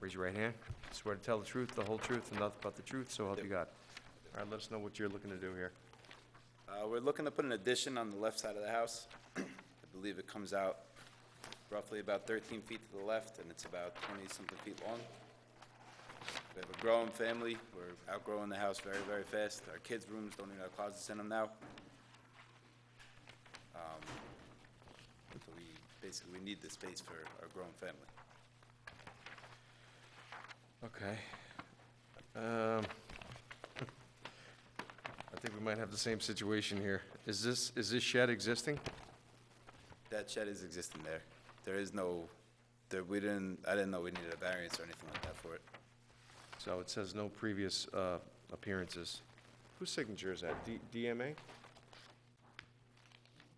Speaker 1: Raise your right hand. Swear to tell the truth, the whole truth, and nothing but the truth, so help you God. All right, let us know what you're looking to do here.
Speaker 11: We're looking to put an addition on the left side of the house. I believe it comes out roughly about 13 feet to the left, and it's about 20-something feet long. We have a growing family. We're outgrowing the house very, very fast. Our kids' rooms don't even have closets in them now. So we need the space for our growing family.
Speaker 1: Okay. I think we might have the same situation here. Is this shed existing?
Speaker 11: That shed is existing there. There is no, I didn't know we needed a variance or anything like that for it.
Speaker 1: So it says no previous appearances. Whose signature is that? DMA?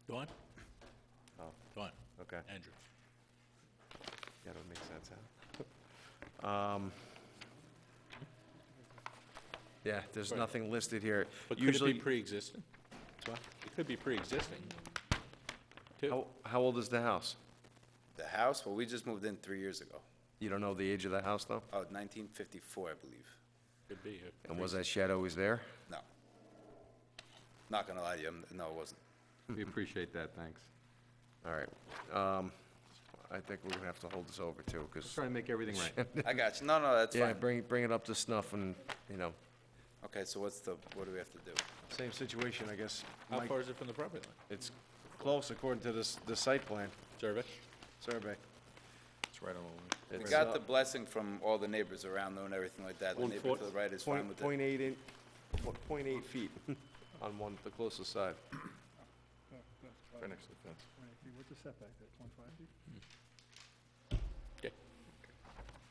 Speaker 5: Dawn?
Speaker 1: Oh,
Speaker 5: Dawn,
Speaker 1: okay.
Speaker 5: Andrew.
Speaker 1: Yeah, that would make sense, huh? Yeah, there's
Speaker 5: Right.
Speaker 1: nothing listed here.
Speaker 5: But could it be
Speaker 1: Usually,
Speaker 5: pre-existing? It could be pre-existing. Two.
Speaker 1: How old is the house?
Speaker 11: The house, well, we just moved in 3 years ago.
Speaker 1: You don't know the age of the house, though?
Speaker 11: Oh, 1954, I believe.
Speaker 5: Could be.
Speaker 1: And was that shed always there?
Speaker 11: No. Not gonna lie to you, no, it wasn't.
Speaker 4: We appreciate that, thanks.
Speaker 1: All right. I think we're gonna have to hold this over, too, because...
Speaker 4: Trying to make everything right.
Speaker 11: I got you. No, no, that's
Speaker 1: Yeah,
Speaker 11: fine.
Speaker 1: bring it up to snuff and, you know,
Speaker 11: Okay, so what do we have to do?
Speaker 1: same situation, I guess.
Speaker 5: How
Speaker 1: Mike.
Speaker 5: far is it from the property line?
Speaker 1: It's close according to the site plan
Speaker 5: Survey?
Speaker 1: survey.
Speaker 9: It's right on the line.
Speaker 11: We got the blessing from all the neighbors around there and everything like that. The neighbor to the right is fine with it.
Speaker 1: 0.8 feet on the closest side.
Speaker 9: Right next to the fence.
Speaker 3: What's the setback there, 25 feet?
Speaker 5: Okay,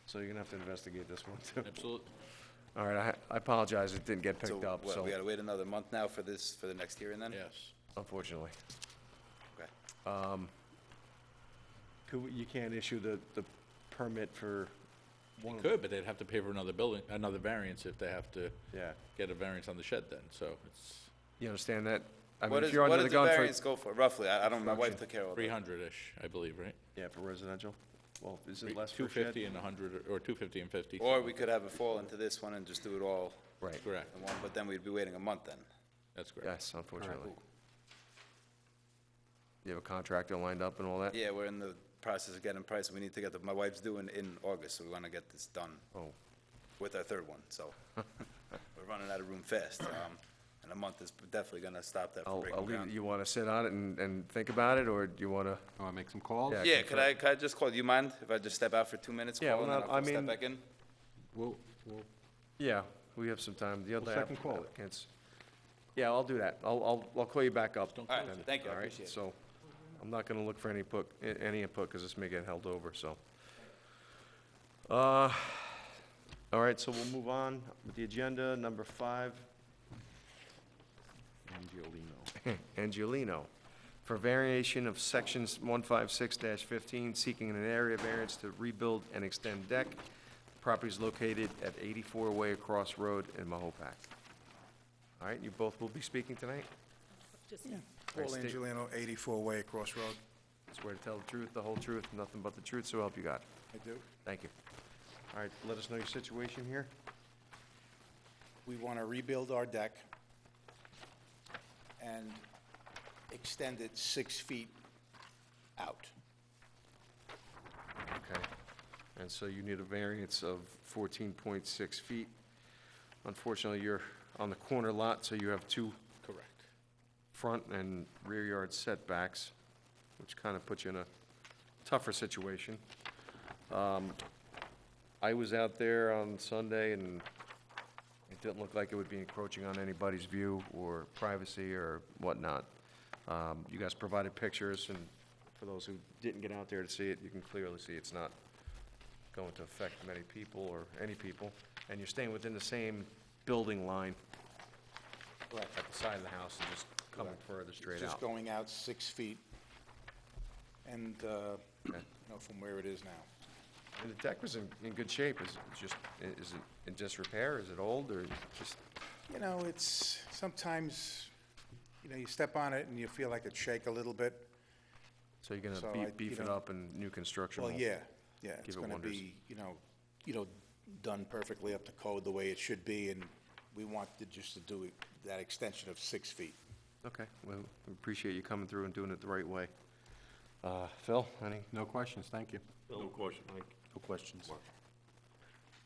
Speaker 1: So you're gonna have to investigate this one, too.
Speaker 5: absolutely.
Speaker 1: All right, I apologize, it didn't get
Speaker 11: So
Speaker 1: picked up,
Speaker 11: what,
Speaker 1: so,
Speaker 11: we gotta wait another month now for the next hearing then?
Speaker 5: Yes.
Speaker 1: unfortunately.
Speaker 11: Okay.
Speaker 1: You can't issue the permit for one of
Speaker 5: Could, but they'd have to pay for another variance if they have to
Speaker 1: Yeah,
Speaker 5: get a variance on the shed then, so it's
Speaker 1: you understand that? I mean,
Speaker 11: What
Speaker 1: if
Speaker 11: is,
Speaker 1: you're
Speaker 11: what
Speaker 1: under
Speaker 11: does
Speaker 1: the
Speaker 11: the
Speaker 1: gun
Speaker 11: variance go for, roughly? I don't, my wife
Speaker 1: Construction.
Speaker 11: took care of all that.
Speaker 5: 300-ish, I believe, right?
Speaker 1: Yeah, for residential? Well, is it less for a
Speaker 5: 250
Speaker 1: shed?
Speaker 5: and 100, or 250 and 50.
Speaker 11: Or we could have it fall into this one and just do it all
Speaker 1: Right,
Speaker 5: Correct,
Speaker 11: in one, but then we'd be waiting a month then.
Speaker 5: that's correct.
Speaker 1: yes, unfortunately. You have a contractor lined up and all that?
Speaker 11: Yeah, we're in the process of getting prices. We need to get my wife's due in August, so we wanna get this done
Speaker 1: Oh,
Speaker 11: with our third one, so. We're running out of room fast. And a month is definitely gonna stop that from
Speaker 1: I'll
Speaker 11: breaking
Speaker 1: leave,
Speaker 11: ground.
Speaker 1: you wanna sit on it and think about it, or do you wanna?
Speaker 4: Want to make some calls?
Speaker 1: Yeah.
Speaker 11: Yeah, could I just call, do you mind if I just step out for 2 minutes,
Speaker 1: Yeah,
Speaker 11: call, and
Speaker 1: well,
Speaker 11: then
Speaker 1: I
Speaker 11: I'll step
Speaker 1: mean-
Speaker 11: back in?
Speaker 4: We'll,
Speaker 1: Yeah, we have some time. The other
Speaker 4: second call it.
Speaker 1: applicants. Yeah, I'll do that. I'll call you back up.
Speaker 11: All right,
Speaker 1: then.
Speaker 11: thank you, I
Speaker 1: All right,
Speaker 11: appreciate it.
Speaker 1: So, I'm not gonna look for any input, because this may get held over, so. All right, so we'll move on with the agenda, number 5. Angelino, for variation of sections 156-15, seeking an area variance to rebuild and extend deck. Property is located at 84 Way Across Road in Mahopac. All right, you both will be speaking tonight?
Speaker 12: Paul
Speaker 1: All right, state-
Speaker 12: Angelino, 84 Way Across Road.
Speaker 1: Swear to tell the truth, the whole truth, nothing but the truth, so help you God.
Speaker 12: I do.
Speaker 1: Thank you. All right, let us know your situation here.
Speaker 12: We want to rebuild our deck and extend it 6 feet out.
Speaker 1: Okay. And so you need a variance of 14.6 feet. Unfortunately, you're on the corner lot, so you have 2
Speaker 5: Correct.
Speaker 1: front and rear yard setbacks, which kind of puts you in a tougher situation. I was out there on Sunday, and it didn't look like it would be encroaching on anybody's view or privacy or whatnot. You guys provided pictures, and for those who didn't get out there to see it, you can clearly see it's not going to affect many people or any people, and you're staying within the same building line
Speaker 12: Right.
Speaker 1: at the side of the house and just coming further straight
Speaker 12: Just
Speaker 1: out.
Speaker 12: going out 6 feet and, from where it is now.
Speaker 1: And the deck was in good shape. Is it in disrepair? Is it old, or just,
Speaker 12: It's, sometimes, you step on it and you feel like it shake a little bit.
Speaker 1: so you're
Speaker 12: So
Speaker 1: gonna
Speaker 12: I-
Speaker 1: beef it up and new construction?
Speaker 12: Well,
Speaker 1: will
Speaker 12: yeah, it's
Speaker 1: give it
Speaker 12: going to
Speaker 1: wonders.
Speaker 12: be, done perfectly up to code the way it should be, and we wanted just to do that extension of 6 feet.
Speaker 1: Okay, well, we appreciate you coming through and doing it the right way. Phil, any?
Speaker 4: No questions, thank you.
Speaker 9: No question, Mike.
Speaker 13: No questions.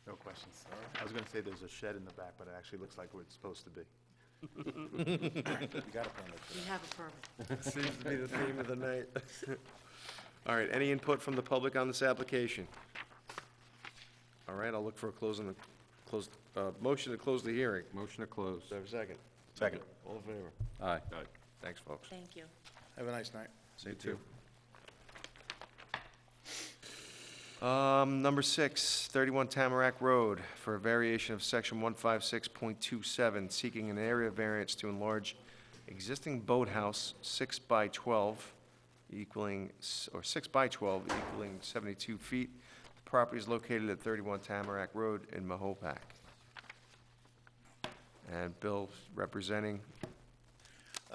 Speaker 13: No questions. I was gonna say there's a shed in the back, but it actually looks like what it's supposed to be.
Speaker 12: You got a permit for
Speaker 14: We
Speaker 12: that.
Speaker 14: have a permit.
Speaker 1: Seems to be the theme of the night. All right, any input from the public on this application? All right, I'll look for a motion to close the hearing.
Speaker 4: Motion to close.
Speaker 1: Do I have a second?
Speaker 9: Second.
Speaker 1: All in favor?
Speaker 4: Aye.
Speaker 1: Thanks, folks.
Speaker 14: Thank you.
Speaker 12: Have a nice night.
Speaker 1: See you too. Number 6, 31 Tamarack Road, for a variation of section 156.27, seeking an area variance to enlarge existing boathouse 6 by 12 equaling 72 feet. The property is located at 31 Tamarack Road in Mahopac. And Bill representing,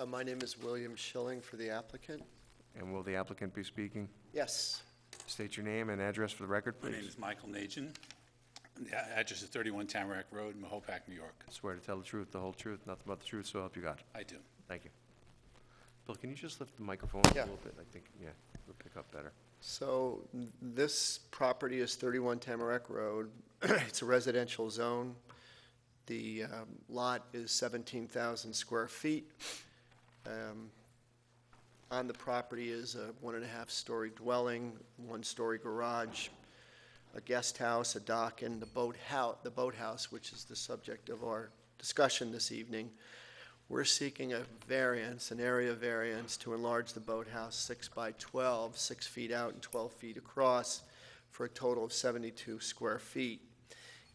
Speaker 2: My name is William Schilling for the applicant,
Speaker 1: And will the applicant be speaking?
Speaker 2: Yes.
Speaker 1: State your name and address for the record,
Speaker 14: My name
Speaker 1: please.
Speaker 14: is Michael Najin. The address is 31 Tamarack Road, Mahopac, New York.
Speaker 1: Swear to tell the truth, the whole truth, nothing but the truth, so help you God.
Speaker 14: I do.
Speaker 1: Thank you. Bill, can you just lift the microphone
Speaker 2: Yeah.
Speaker 1: a little bit? I think, yeah, it'll pick up better.
Speaker 2: So this property is 31 Tamarack Road. It's a residential zone. The lot is 17,000 square feet. On the property is a 1.5-story dwelling, 1-story garage, a guest house, a dock, and the boathouse, which is the subject of our discussion this evening. We're seeking a variance, an area variance, to enlarge the boathouse 6 by 12, 6 feet out and 12 feet across, for a total of 72 square feet.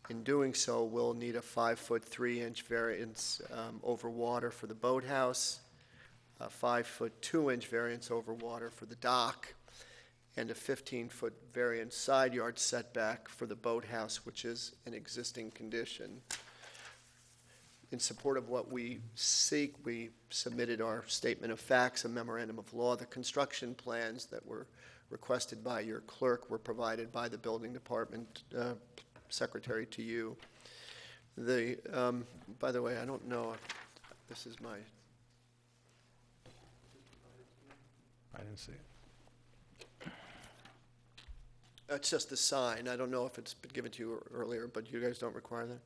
Speaker 2: In doing so, we'll need a 5-foot 3-inch variance over water for the boathouse, a 5-foot 2-inch variance over water for the dock, and a 15-foot variance side yard setback for the boathouse, which is an existing condition. In support of what we seek, we submitted our statement of facts, a memorandum of law. The construction plans that were requested by your clerk were provided by the building department secretary to you. By the way, I don't know if this is my...
Speaker 13: I didn't see it.
Speaker 2: It's just a sign. I don't know if it's been given to you earlier, but you guys don't require that?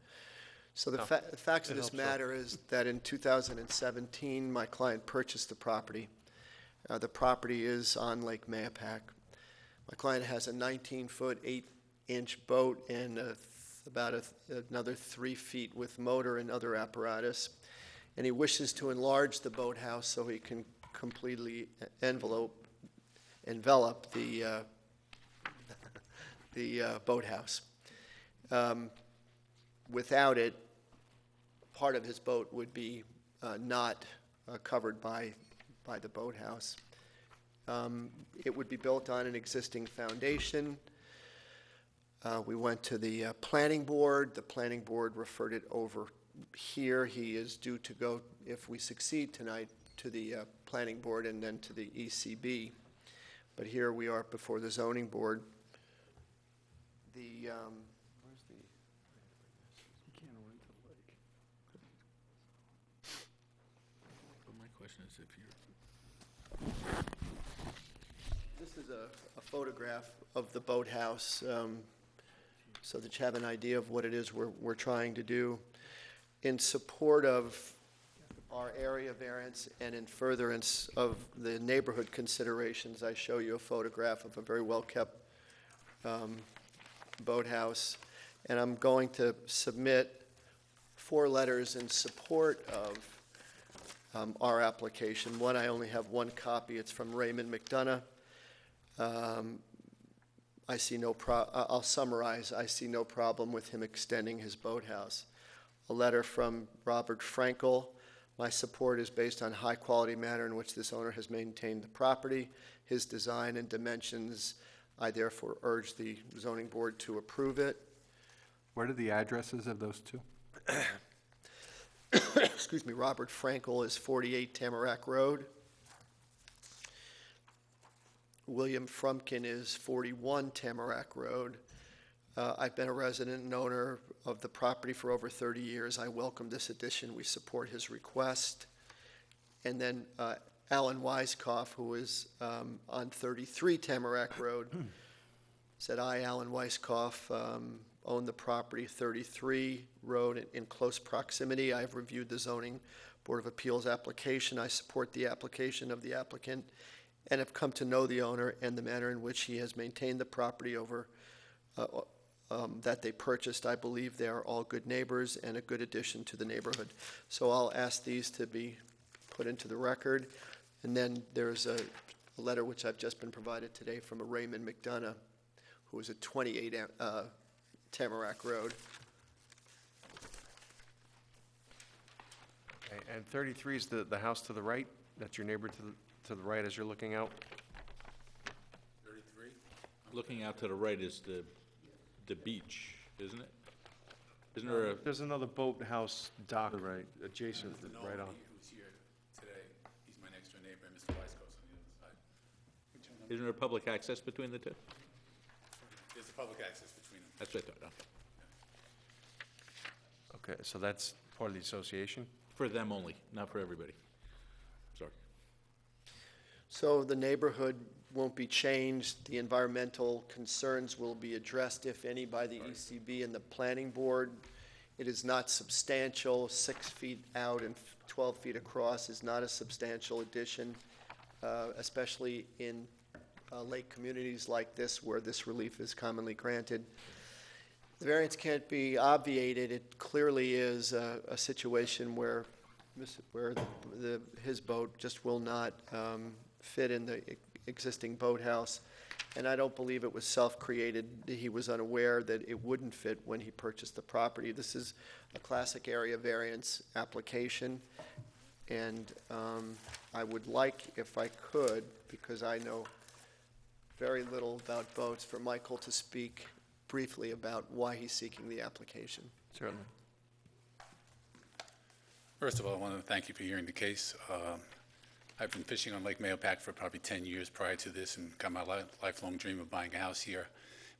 Speaker 2: So the
Speaker 1: No.
Speaker 2: the facts of
Speaker 1: It
Speaker 2: this
Speaker 1: helps out.
Speaker 2: matter is that in 2017, my client purchased the property. The property is on Lake Mayapack. My client has a 19-foot, 8-inch boat and another 3 feet with motor and other apparatus. And he wishes to enlarge the boathouse so he can completely envelop the boathouse. Without it, part of his boat would be not covered by the boathouse. It would be built on an existing foundation. We went to the planning board. The planning board referred it over here. He is due to go, if we succeed tonight, to the planning board and then to the ECB. But here we are before the zoning board. Where's the...
Speaker 5: But my question is if you're...
Speaker 2: This is a photograph of the boathouse, so that you have an idea of what it is we're trying to do. In support of our area variance and in furtherance of the neighborhood considerations, I show you a photograph of a very well-kept boathouse. And I'm going to submit 4 letters in support of our application. One, I only have one copy. It's from Raymond McDonough. I'll summarize. I see no problem with him extending his boathouse. A letter from Robert Frankel. My support is based on high-quality manner in which this owner has maintained the property, his design and dimensions. I therefore urge the zoning board to approve it.
Speaker 4: What are the addresses of those two?
Speaker 2: Excuse me, Robert Frankel is 48 Tamarack Road. William Frumkin is 41 Tamarack Road. I've been a resident and owner of the property for over 30 years. I welcome this addition. We support his request. And then Alan Weiskopf, who is on 33 Tamarack Road, said, I, Alan Weiskopf, own the property 33 Road in close proximity. I have reviewed the Zoning Board of Appeals application. I support the application of the applicant and have come to know the owner and the manner in which he has maintained the property over that they purchased. I believe they are all good neighbors and a good addition to the neighborhood. So I'll ask these to be put into the record. And then there's a letter which I've just been provided today from a Raymond McDonough, who is at 28 Tamarack Road.
Speaker 1: Okay, and 33 is the house to the right? That's your neighbor to the right as you're looking out?
Speaker 5: 33? Looking out to the right is the beach, isn't it? Isn't there a...
Speaker 1: There's another boathouse dock adjacent, right on.
Speaker 14: Who's here today, he's my next door neighbor, Mr. Weiskopf's on the other side.
Speaker 5: Isn't there public access between the two?
Speaker 14: There's the public access between them.
Speaker 5: That's what I thought, okay.
Speaker 1: Okay, so that's part of the association?
Speaker 5: For them only, not for everybody. Sorry.
Speaker 2: So the neighborhood won't be changed, the environmental concerns will be addressed, if any, by the ECB and the planning board. It is not substantial, 6 feet out and 12 feet across is not a substantial addition, especially in lake communities like this where this relief is commonly granted. The variance can't be obviated. It clearly is a situation where his boat just will not fit in the existing boathouse. And I don't believe it was self-created. He was unaware that it wouldn't fit when he purchased the property. This is a classic area variance application. And I would like, if I could, because I know very little about boats, for Michael to speak briefly about why he's seeking the application.
Speaker 1: Certainly.
Speaker 14: First of all, I want to thank you for hearing the case. I've been fishing on Lake Mahopac for probably 10 years prior to this and got my lifelong dream of buying a house here.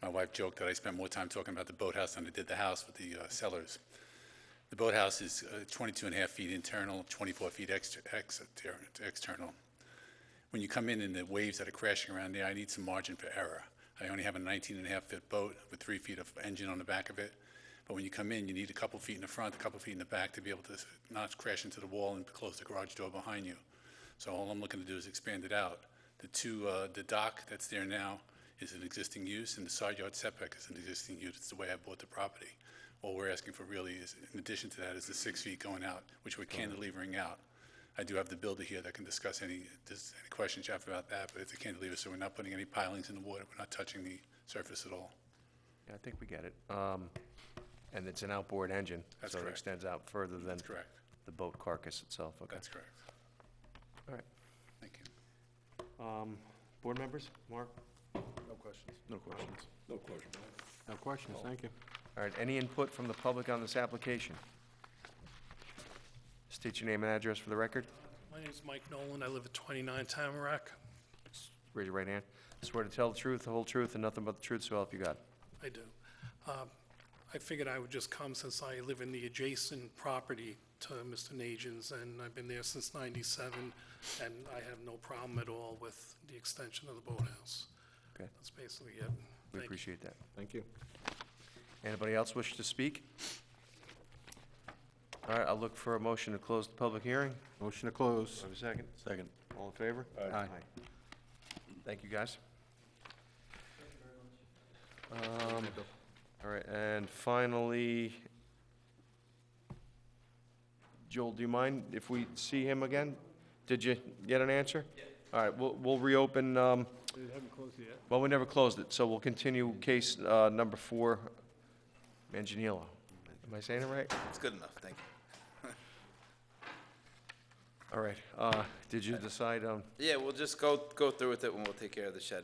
Speaker 14: My wife joked that I spent more time talking about the boathouse than I did the house with the sellers. The boathouse is 22 and a half feet internal, 24 feet external. When you come in and the waves that are crashing around there, I need some margin for error. I only have a 19 and a half foot boat with 3 feet of engine on the back of it. But when you come in, you need a couple feet in the front, a couple feet in the back to be able to not crash into the wall and close the garage door behind you. So all I'm looking to do is expand it out. The dock that's there now is an existing use, and the side yard setback is an existing use. It's the way I bought the property. All we're asking for really is, in addition to that, is the 6 feet going out, which we're cantilevering out. I do have the builder here that can discuss any questions you have about that, but it's a cantilever, so we're not putting any pilings in the water. We're not touching the surface at all.
Speaker 1: Yeah, I think we get it. And it's an outboard engine.
Speaker 14: That's
Speaker 1: So it
Speaker 14: correct.
Speaker 1: extends out further than
Speaker 14: That's correct.
Speaker 1: the boat carcass itself. Okay.
Speaker 14: That's correct.
Speaker 1: All right.
Speaker 14: Thank you.
Speaker 1: Board members? Mark?
Speaker 13: No questions.
Speaker 1: No questions.
Speaker 9: No question.
Speaker 4: No questions, thank you.
Speaker 1: All right, any input from the public on this application? State your name and address for the record.
Speaker 15: My name is Mike Nolan. I live at 29 Tamarack.
Speaker 1: Raise your right hand. Swear to tell the truth, the whole truth, and nothing but the truth, so help you God.
Speaker 15: I do. I figured I would just come since I live in the adjacent property to Mr. Najin's, and I've been there since '97, and I have no problem at all with the extension of the boathouse.
Speaker 1: Okay.
Speaker 15: That's basically it.
Speaker 1: We
Speaker 15: Thank you.
Speaker 1: appreciate that.
Speaker 4: Thank you.
Speaker 1: Anybody else wish to speak? All right, I'll look for a motion to close the public hearing.
Speaker 4: Motion to close.
Speaker 1: Have a second? Second. All in favor?
Speaker 4: Aye.
Speaker 1: Thank you, guys. All right, and finally, Joel, do you mind if we see him again? Did you get an answer? Yeah. All right, we'll reopen,
Speaker 3: They haven't closed it yet.
Speaker 1: well, we never closed it, so we'll continue case number 4, Manganiello. Am I saying it right?
Speaker 11: It's good enough, thank you.
Speaker 1: All right, did you decide on,
Speaker 11: Yeah, we'll just go through with it when we'll take care of the shed.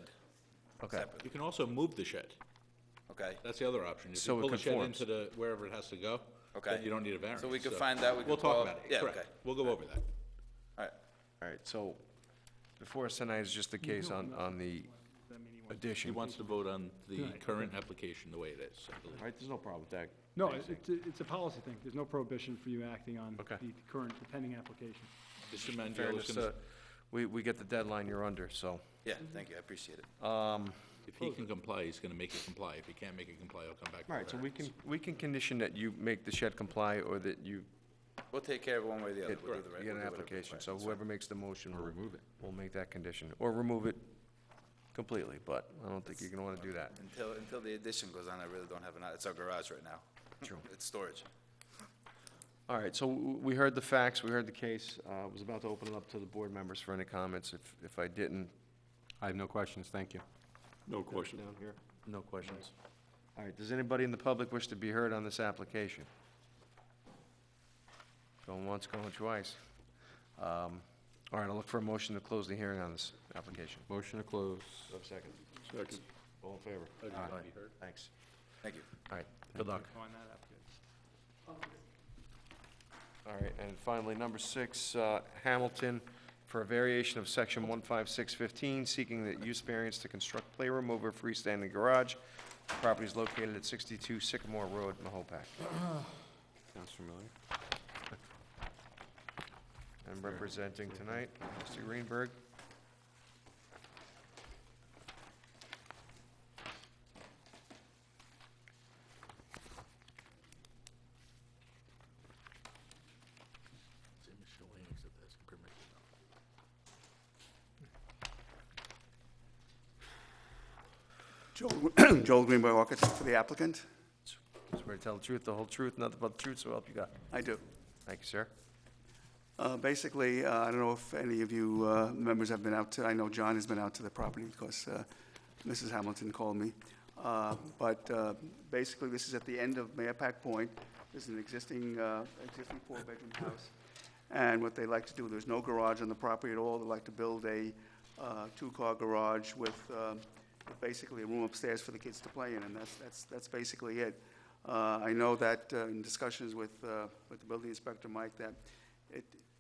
Speaker 1: okay.
Speaker 11: separately.
Speaker 5: You can also move the shed.
Speaker 11: Okay,
Speaker 5: That's the other option. If
Speaker 1: So
Speaker 5: you
Speaker 1: it
Speaker 5: pull the shed
Speaker 1: conforms.
Speaker 5: into wherever it has to go,
Speaker 11: Okay.
Speaker 5: then you don't need a variance.
Speaker 11: so we can find out, we can
Speaker 5: We'll
Speaker 11: call.
Speaker 5: talk about it.
Speaker 11: Yeah,
Speaker 5: Correct.
Speaker 11: okay,
Speaker 5: We'll go over that.
Speaker 11: all right.
Speaker 1: All right, so before us tonight is just the case on the
Speaker 5: He
Speaker 1: addition.
Speaker 5: wants to vote on the
Speaker 3: Right.
Speaker 5: current application the way it is, I believe.
Speaker 1: All right, there's no problem with that.
Speaker 3: No, it's a policy thing. There's no prohibition for you acting on
Speaker 1: Okay.
Speaker 3: the current, the pending application.
Speaker 5: Mr.
Speaker 1: In
Speaker 5: Mangialo's
Speaker 1: fairness,
Speaker 5: gonna,
Speaker 1: we get the deadline you're under, so.
Speaker 11: Yeah, thank you, I appreciate it.
Speaker 5: if he can comply, he's gonna make it comply. If he can't make it comply, he'll come back. for
Speaker 1: All right, so
Speaker 5: variance.
Speaker 1: we can condition that you make the shed comply or that you
Speaker 11: We'll take care of it one way or the other.
Speaker 1: get
Speaker 11: We'll do the right-
Speaker 1: get an
Speaker 11: we'll do whatever's
Speaker 1: application.
Speaker 11: right.
Speaker 1: So
Speaker 11: That's
Speaker 1: whoever makes the motion will remove it. We'll make that condition, or remove it completely, but I don't think you're gonna wanna do that.
Speaker 11: fine. Until the addition goes on, I really don't have it's our garage right now.
Speaker 1: True.
Speaker 11: It's storage.
Speaker 1: All right, so we heard the facts, we heard the case. I was about to open it up to the board members for any comments. If I didn't,
Speaker 4: I have no questions, thank you.
Speaker 9: No question.
Speaker 1: down here, no questions. All right, does anybody in the public wish to be heard on this application? Going once, going twice. All right, I'll look for a motion to close the hearing on this application.
Speaker 4: Motion to close.
Speaker 1: Do I have a second?
Speaker 9: Second.
Speaker 1: All in favor?
Speaker 5: Aye.
Speaker 1: Thanks.
Speaker 11: Thank you.
Speaker 1: All right, good luck.
Speaker 3: On that application.
Speaker 1: All right, and finally, number 6, Hamilton, for a variation of section 15615, seeking the use variance to construct playroom over a freestanding garage. The property is located at 62 Sycamore Road, Mahopac.
Speaker 9: Sounds familiar.
Speaker 1: And representing tonight, Mr. Greenberg.
Speaker 16: Joel Greenberg, architect for the applicant.
Speaker 1: Swear to tell the truth, the whole truth, nothing but the truth, so help you God.
Speaker 16: I do.
Speaker 1: Thank you, sir.
Speaker 16: Basically, I don't know if any of you members have been out to, I know John has been out to the property because Mrs. Hamilton called me. But basically, this is at the end of Mayapack Point. This is an existing four-bedroom house. And what they like to do, there's no garage on the property at all. They like to build a two-car garage with basically a room upstairs for the kids to play in, and that's basically it. I know that in discussions with the building inspector, Mike, that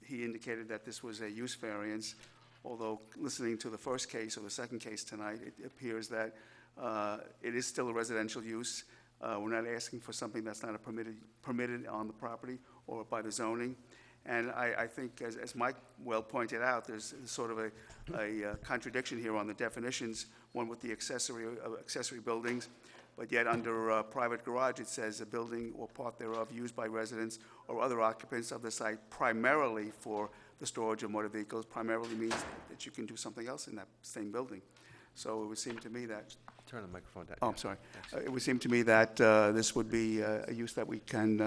Speaker 16: he indicated that this was a use variance, although listening to the first case or the second case tonight, it appears that it is still a residential use. We're not asking for something that's not permitted on the property or by the zoning. And I think, as Mike well pointed out, there's sort of a contradiction here on the definitions, one with the accessory buildings, but yet under private garage, it says a building or part thereof used by residents or other occupants of the site primarily for the storage of motor vehicles. Primarily means that you can do something else in that same building. So it would seem to me that...
Speaker 1: Turn the microphone down.
Speaker 16: Oh, I'm sorry. It would seem to me that this would be a use that we can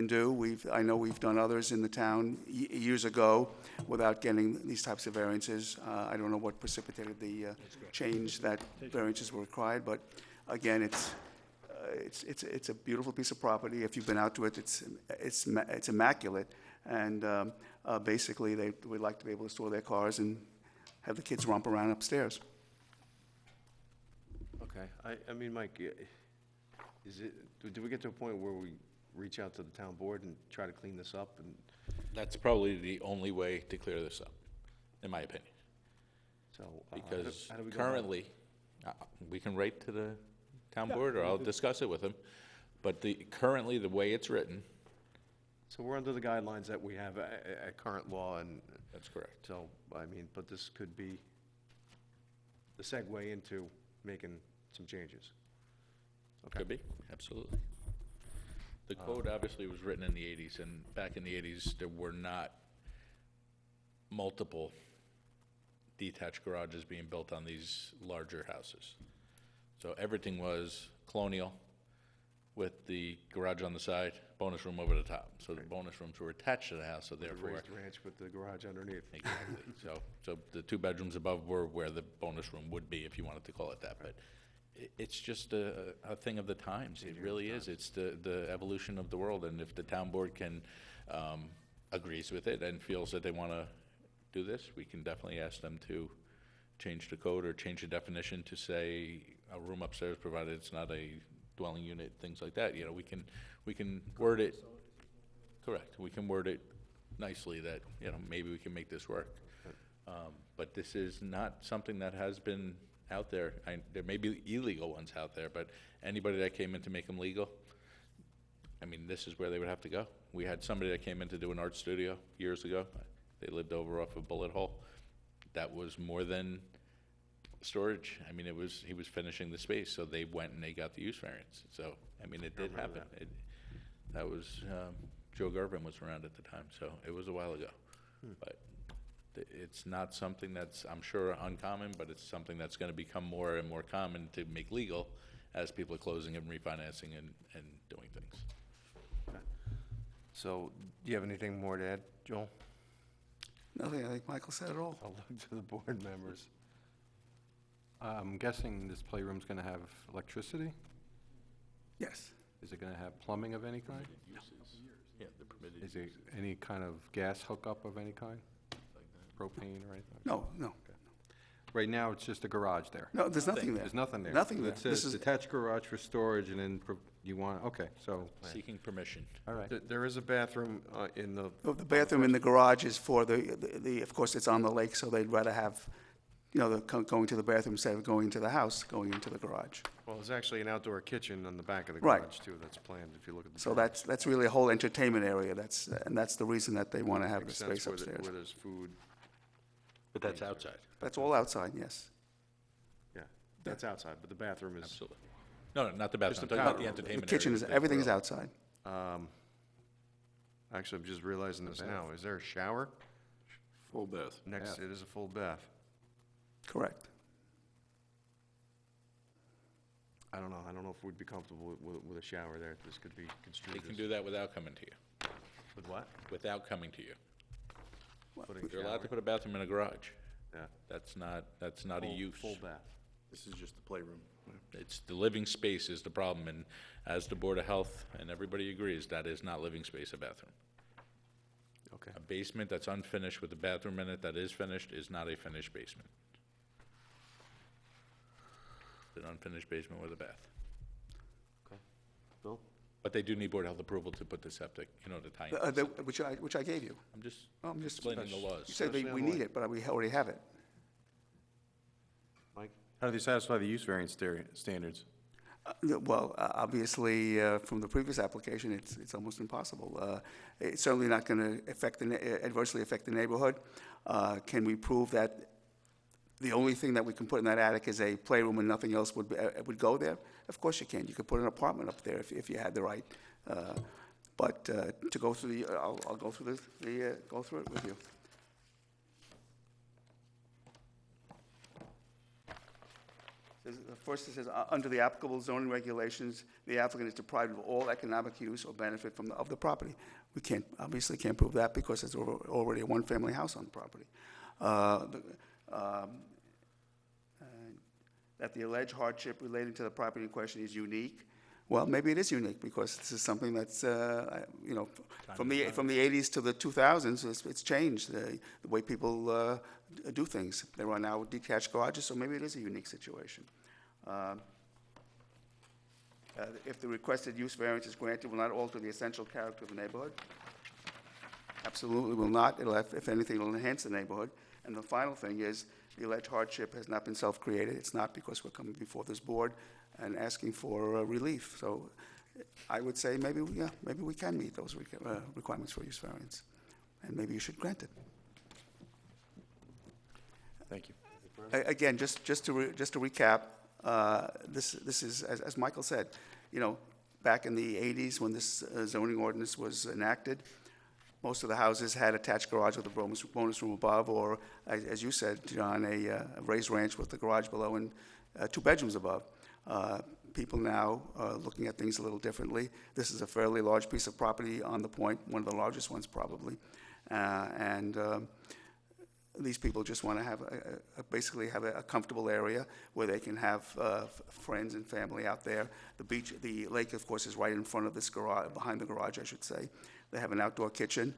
Speaker 16: do. I know we've done others in the town years ago without getting these types of variances. I don't know what precipitated the change that variances were required, but again, it's a beautiful piece of property. If you've been out to it, it's immaculate, and basically they would like to be able to store their cars and have the kids romp around upstairs.
Speaker 1: Okay, I mean, Mike, do we get to a point where we reach out to the town board and try to clean this up? And
Speaker 5: That's probably the only way to clear this up, in my opinion.
Speaker 1: so,
Speaker 5: Because
Speaker 1: how do we go about it?
Speaker 5: currently, we can write to the town board, or I'll discuss it with them, but currently, the way it's written,
Speaker 1: So we're under the guidelines that we have at current law, and
Speaker 5: that's correct.
Speaker 1: so, I mean, but this could be the segue into making some changes. Okay.
Speaker 5: Could be, absolutely. The code obviously was written in the 80s, and back in the 80s, there were not multiple detached garages being built on these larger houses. So everything was colonial with the garage on the side, bonus room over the top. So the bonus rooms were attached to the house, so therefore...
Speaker 1: Raised ranch with the garage underneath.
Speaker 5: Exactly. So the two bedrooms above were where the bonus room would be, if you wanted to call it that. But it's just a thing of the times. It really is. It's the evolution of the world. And if the town board agrees with it and feels that they want to do this, we can definitely ask them to change the code or change the definition to say a room upstairs, provided it's not a dwelling unit, things like that. You know, we can word it, correct. We can word it nicely that, you know, maybe we can make this work. But this is not something that has been out there. There may be illegal ones out there, but anybody that came in to make them legal, I mean, this is where they would have to go. We had somebody that came in to do an art studio years ago. They lived over off of Bullet Hole. That was more than storage. I mean, he was finishing the space, so they went and they got the use variance. So, I mean, it did happen. That was, Joe Gervin was around at the time, so it was a while ago. But it's not something that's, I'm sure, uncommon, but it's something that's going to become more and more common to make legal as people are closing and refinancing and doing things.
Speaker 1: So, do you have anything more to add, Joel?
Speaker 16: Nothing, I think Michael said it all.
Speaker 1: I'll look to the board members.
Speaker 4: I'm guessing this playroom's going to have electricity?
Speaker 16: Yes.
Speaker 4: Is it going to have plumbing of any kind?
Speaker 5: Yeah, the permitted
Speaker 4: Is it any kind of gas hookup of any kind? Propane or anything?
Speaker 16: No, no.
Speaker 4: Right now, it's just a garage there.
Speaker 16: No, there's nothing there.
Speaker 4: There's nothing there.
Speaker 16: Nothing there.
Speaker 4: It
Speaker 16: This
Speaker 4: says
Speaker 16: is,
Speaker 4: detached garage for storage, and then you want, okay, so,
Speaker 5: Seeking permission.
Speaker 4: all right.
Speaker 1: There is a bathroom in the,
Speaker 16: the bathroom in the garage is for of course, it's on the lake, so they'd rather have, going to the bathroom instead of going to the house, going into the garage.
Speaker 1: well, there's actually an outdoor kitchen on the back of the
Speaker 16: Right.
Speaker 1: garage, too, that's planned, if you look at the.
Speaker 16: So
Speaker 1: drawings.
Speaker 16: that's really a whole entertainment area, and that's the reason that they want to have the
Speaker 1: Makes sense
Speaker 16: space
Speaker 1: where the-
Speaker 16: upstairs.
Speaker 1: Where there's food,
Speaker 5: But that's outside.
Speaker 16: That's all outside, yes.
Speaker 1: yeah, that's outside, but the bathroom is.
Speaker 5: Absolutely. No, not the bathroom, I'm
Speaker 1: the
Speaker 5: talking about
Speaker 1: powder
Speaker 5: the
Speaker 1: room.
Speaker 16: The
Speaker 5: entertainment
Speaker 16: kitchen
Speaker 5: area.
Speaker 16: is, everything is outside.
Speaker 1: Actually, I'm just realizing this now, is there a shower?
Speaker 9: Full bath.
Speaker 1: Next, it is a full bath.
Speaker 16: Correct.
Speaker 1: I don't know if we'd be comfortable with a shower there, this could be construed
Speaker 5: They
Speaker 1: as.
Speaker 5: can do that without coming to you,
Speaker 1: With what?
Speaker 5: without coming to you.
Speaker 1: Putting a
Speaker 5: You're allowed
Speaker 1: shower?
Speaker 5: to put a bathroom in a garage.
Speaker 1: Yeah.
Speaker 5: That's not a use.
Speaker 1: Full bath.
Speaker 13: This is just the playroom.
Speaker 5: It's, the living space is the problem, and as the Board of Health and everybody agrees, that is not living space, a bathroom.
Speaker 1: Okay.
Speaker 5: A basement that's unfinished with a bathroom in it that is finished is not a finished basement. It's an unfinished basement with a bath.
Speaker 1: Okay. Bill?
Speaker 5: But they do need Board of Health approval to put the septic, to tie in.
Speaker 16: Which I gave you.
Speaker 5: I'm just
Speaker 16: I'm just
Speaker 5: explaining the laws.
Speaker 16: You said we need it, but we already have it.
Speaker 1: Mike?
Speaker 13: How do they satisfy the use variance standards?
Speaker 16: Well, obviously, from the previous application, it's almost impossible. It's certainly not going to adversely affect the neighborhood. Can we prove that the only thing that we can put in that attic is a playroom and nothing else would go there? Of course you can. You could put an apartment up there if you had the right. But to go through I'll go through go through it with you. First, it says, under the applicable zoning regulations, the applicant is deprived of all economic use or benefit of the property. We obviously can't prove that because there's already a one-family house on the property. That the alleged hardship relating to the property in question is unique. Well, maybe it is unique because this is something that's, from the 80s to the 2000s, it's changed, the way people do things. There are now detached garages, so maybe it is a unique situation. If the requested use variance is granted, will not alter the essential character of the neighborhood. Absolutely will not. If anything, it'll enhance the neighborhood. And the final thing is, the alleged hardship has not been self-created. It's not because we're coming before this board and asking for relief. So I would say maybe we can meet those requirements for use variance, and maybe you should grant it.
Speaker 13: Thank you.
Speaker 16: Again, just to recap, this is, as Michael said, back in the 80s when this zoning ordinance was enacted, most of the houses had attached garage with a bonus room above, or, as you said, John, a raised ranch with the garage below and 2 bedrooms above. People now are looking at things a little differently. This is a fairly large piece of property on the point, one of the largest ones probably. These people just want to have basically have a comfortable area where they can have friends and family out there. The lake, of course, is right in front of this garage, behind the garage, I should say. They have an outdoor kitchen.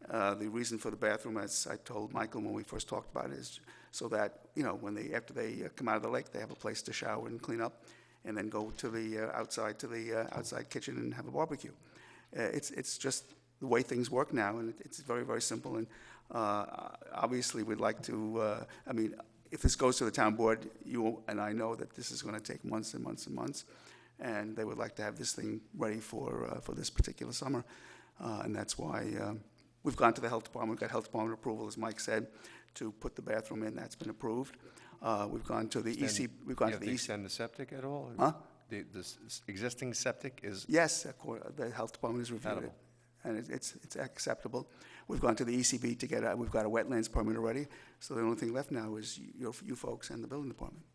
Speaker 16: The reason for the bathroom, as I told Michael when we first talked about it, is so that, after they come out of the lake, they have a place to shower and clean up, and then go to the outside kitchen and have a barbecue. It's just the way things work now, and it's very, very simple. And obviously, we'd like to, if this goes to the town board, you and I know that this is going to take months and months and months, and they would like to have this thing ready for this particular summer. And that's why we've gone to the health department. We've got health department approval, as Mike said, to put the bathroom in. That's been approved. We've gone to the EC. We've gone to the EC.
Speaker 1: Extend the septic at all?
Speaker 16: Huh?
Speaker 1: The existing septic is?
Speaker 16: Yes, the health department has reviewed it,
Speaker 1: Edible.
Speaker 16: and it's acceptable. We've gone to the ECB to get we've got a wetlands permit already, so the only thing left now is you folks and the building department.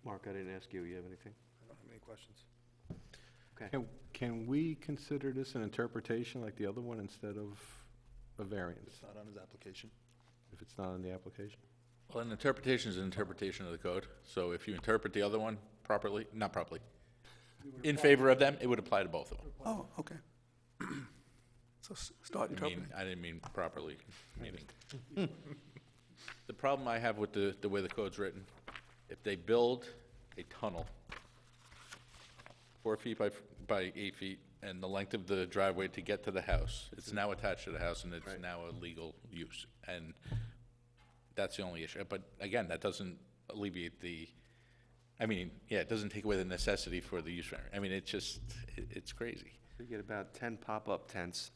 Speaker 1: Mark, I didn't ask you. You have anything?
Speaker 13: I don't have any questions.
Speaker 1: Okay.
Speaker 4: Can we consider this an interpretation like the other one instead of a variance?
Speaker 13: It's not on his application.
Speaker 4: If it's not in the application?
Speaker 5: Well, an interpretation is an interpretation of the code, so if you interpret the other one properly, not properly, in favor of them, it would apply to both of them.
Speaker 16: Oh, okay. So start interpreting.
Speaker 5: I didn't mean properly, meaning, The problem I have with the way the code's written, if they build a tunnel 4 feet by 8 feet, and the length of the driveway to get to the house, it's now attached to the house, and it's now a legal use. And that's the only issue. But again, that doesn't alleviate it doesn't take away the necessity for the use variance. I mean, it's crazy.
Speaker 1: So you get about 10 pop-up tents,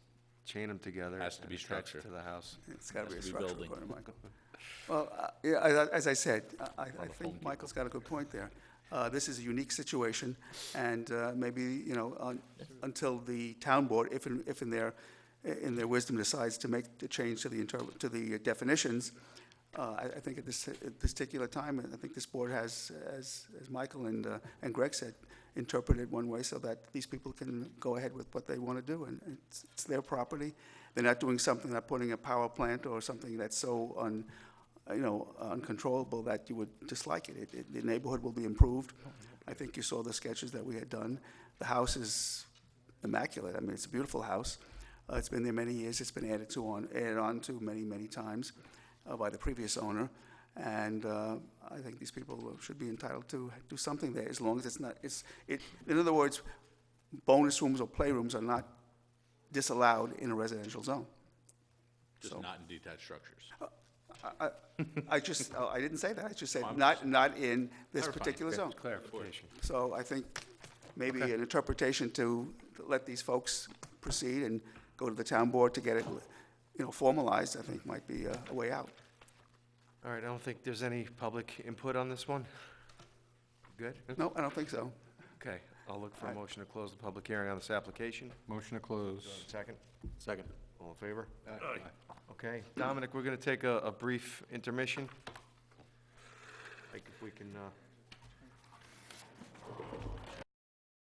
Speaker 1: chain them together.
Speaker 5: Has to
Speaker 1: and
Speaker 5: be
Speaker 1: attach
Speaker 5: structure.
Speaker 1: it to the house.
Speaker 16: It's got to be a
Speaker 5: Has to be
Speaker 16: structure,
Speaker 5: building.
Speaker 16: according to Michael. Well, yeah, as I said, I think
Speaker 5: Home
Speaker 16: Michael's got a good point there. This is a unique situation, and maybe, you know, until the town board, if in their wisdom decides to make the change to the definitions, I think at this particular time, I think this board has, as Michael and Greg said, interpreted one way so that these people can go ahead with what they want to do, and it's their property. They're not doing something, not putting a power plant or something that's so uncontrollable that you would dislike it. The neighborhood will be improved. I think you saw the sketches that we had done. The house is immaculate. I mean, it's a beautiful house. It's been there many years. It's been added on to many, many times by the previous owner. And I think these people should be entitled to do something there, as long as it's not, in other words, bonus rooms or playrooms are not disallowed in a residential zone.
Speaker 5: Just
Speaker 16: So-
Speaker 5: not in detached structures.
Speaker 16: I didn't say that. I just said
Speaker 5: I'm
Speaker 16: not in this
Speaker 5: Clarifying.
Speaker 16: particular zone.
Speaker 1: Clarification.
Speaker 16: So I think maybe an interpretation to let these folks proceed and go to the town board to get it, formalized, I think might be a way out.
Speaker 1: All right, I don't think there's any public input on this one. Good?
Speaker 16: No, I don't think so.
Speaker 1: Okay, I'll look for a motion to close the public hearing on this application.
Speaker 4: Motion to close.
Speaker 1: Second?
Speaker 13: Second.
Speaker 1: All in favor? Okay, Dominic, we're going to take a brief intermission. Like, if we can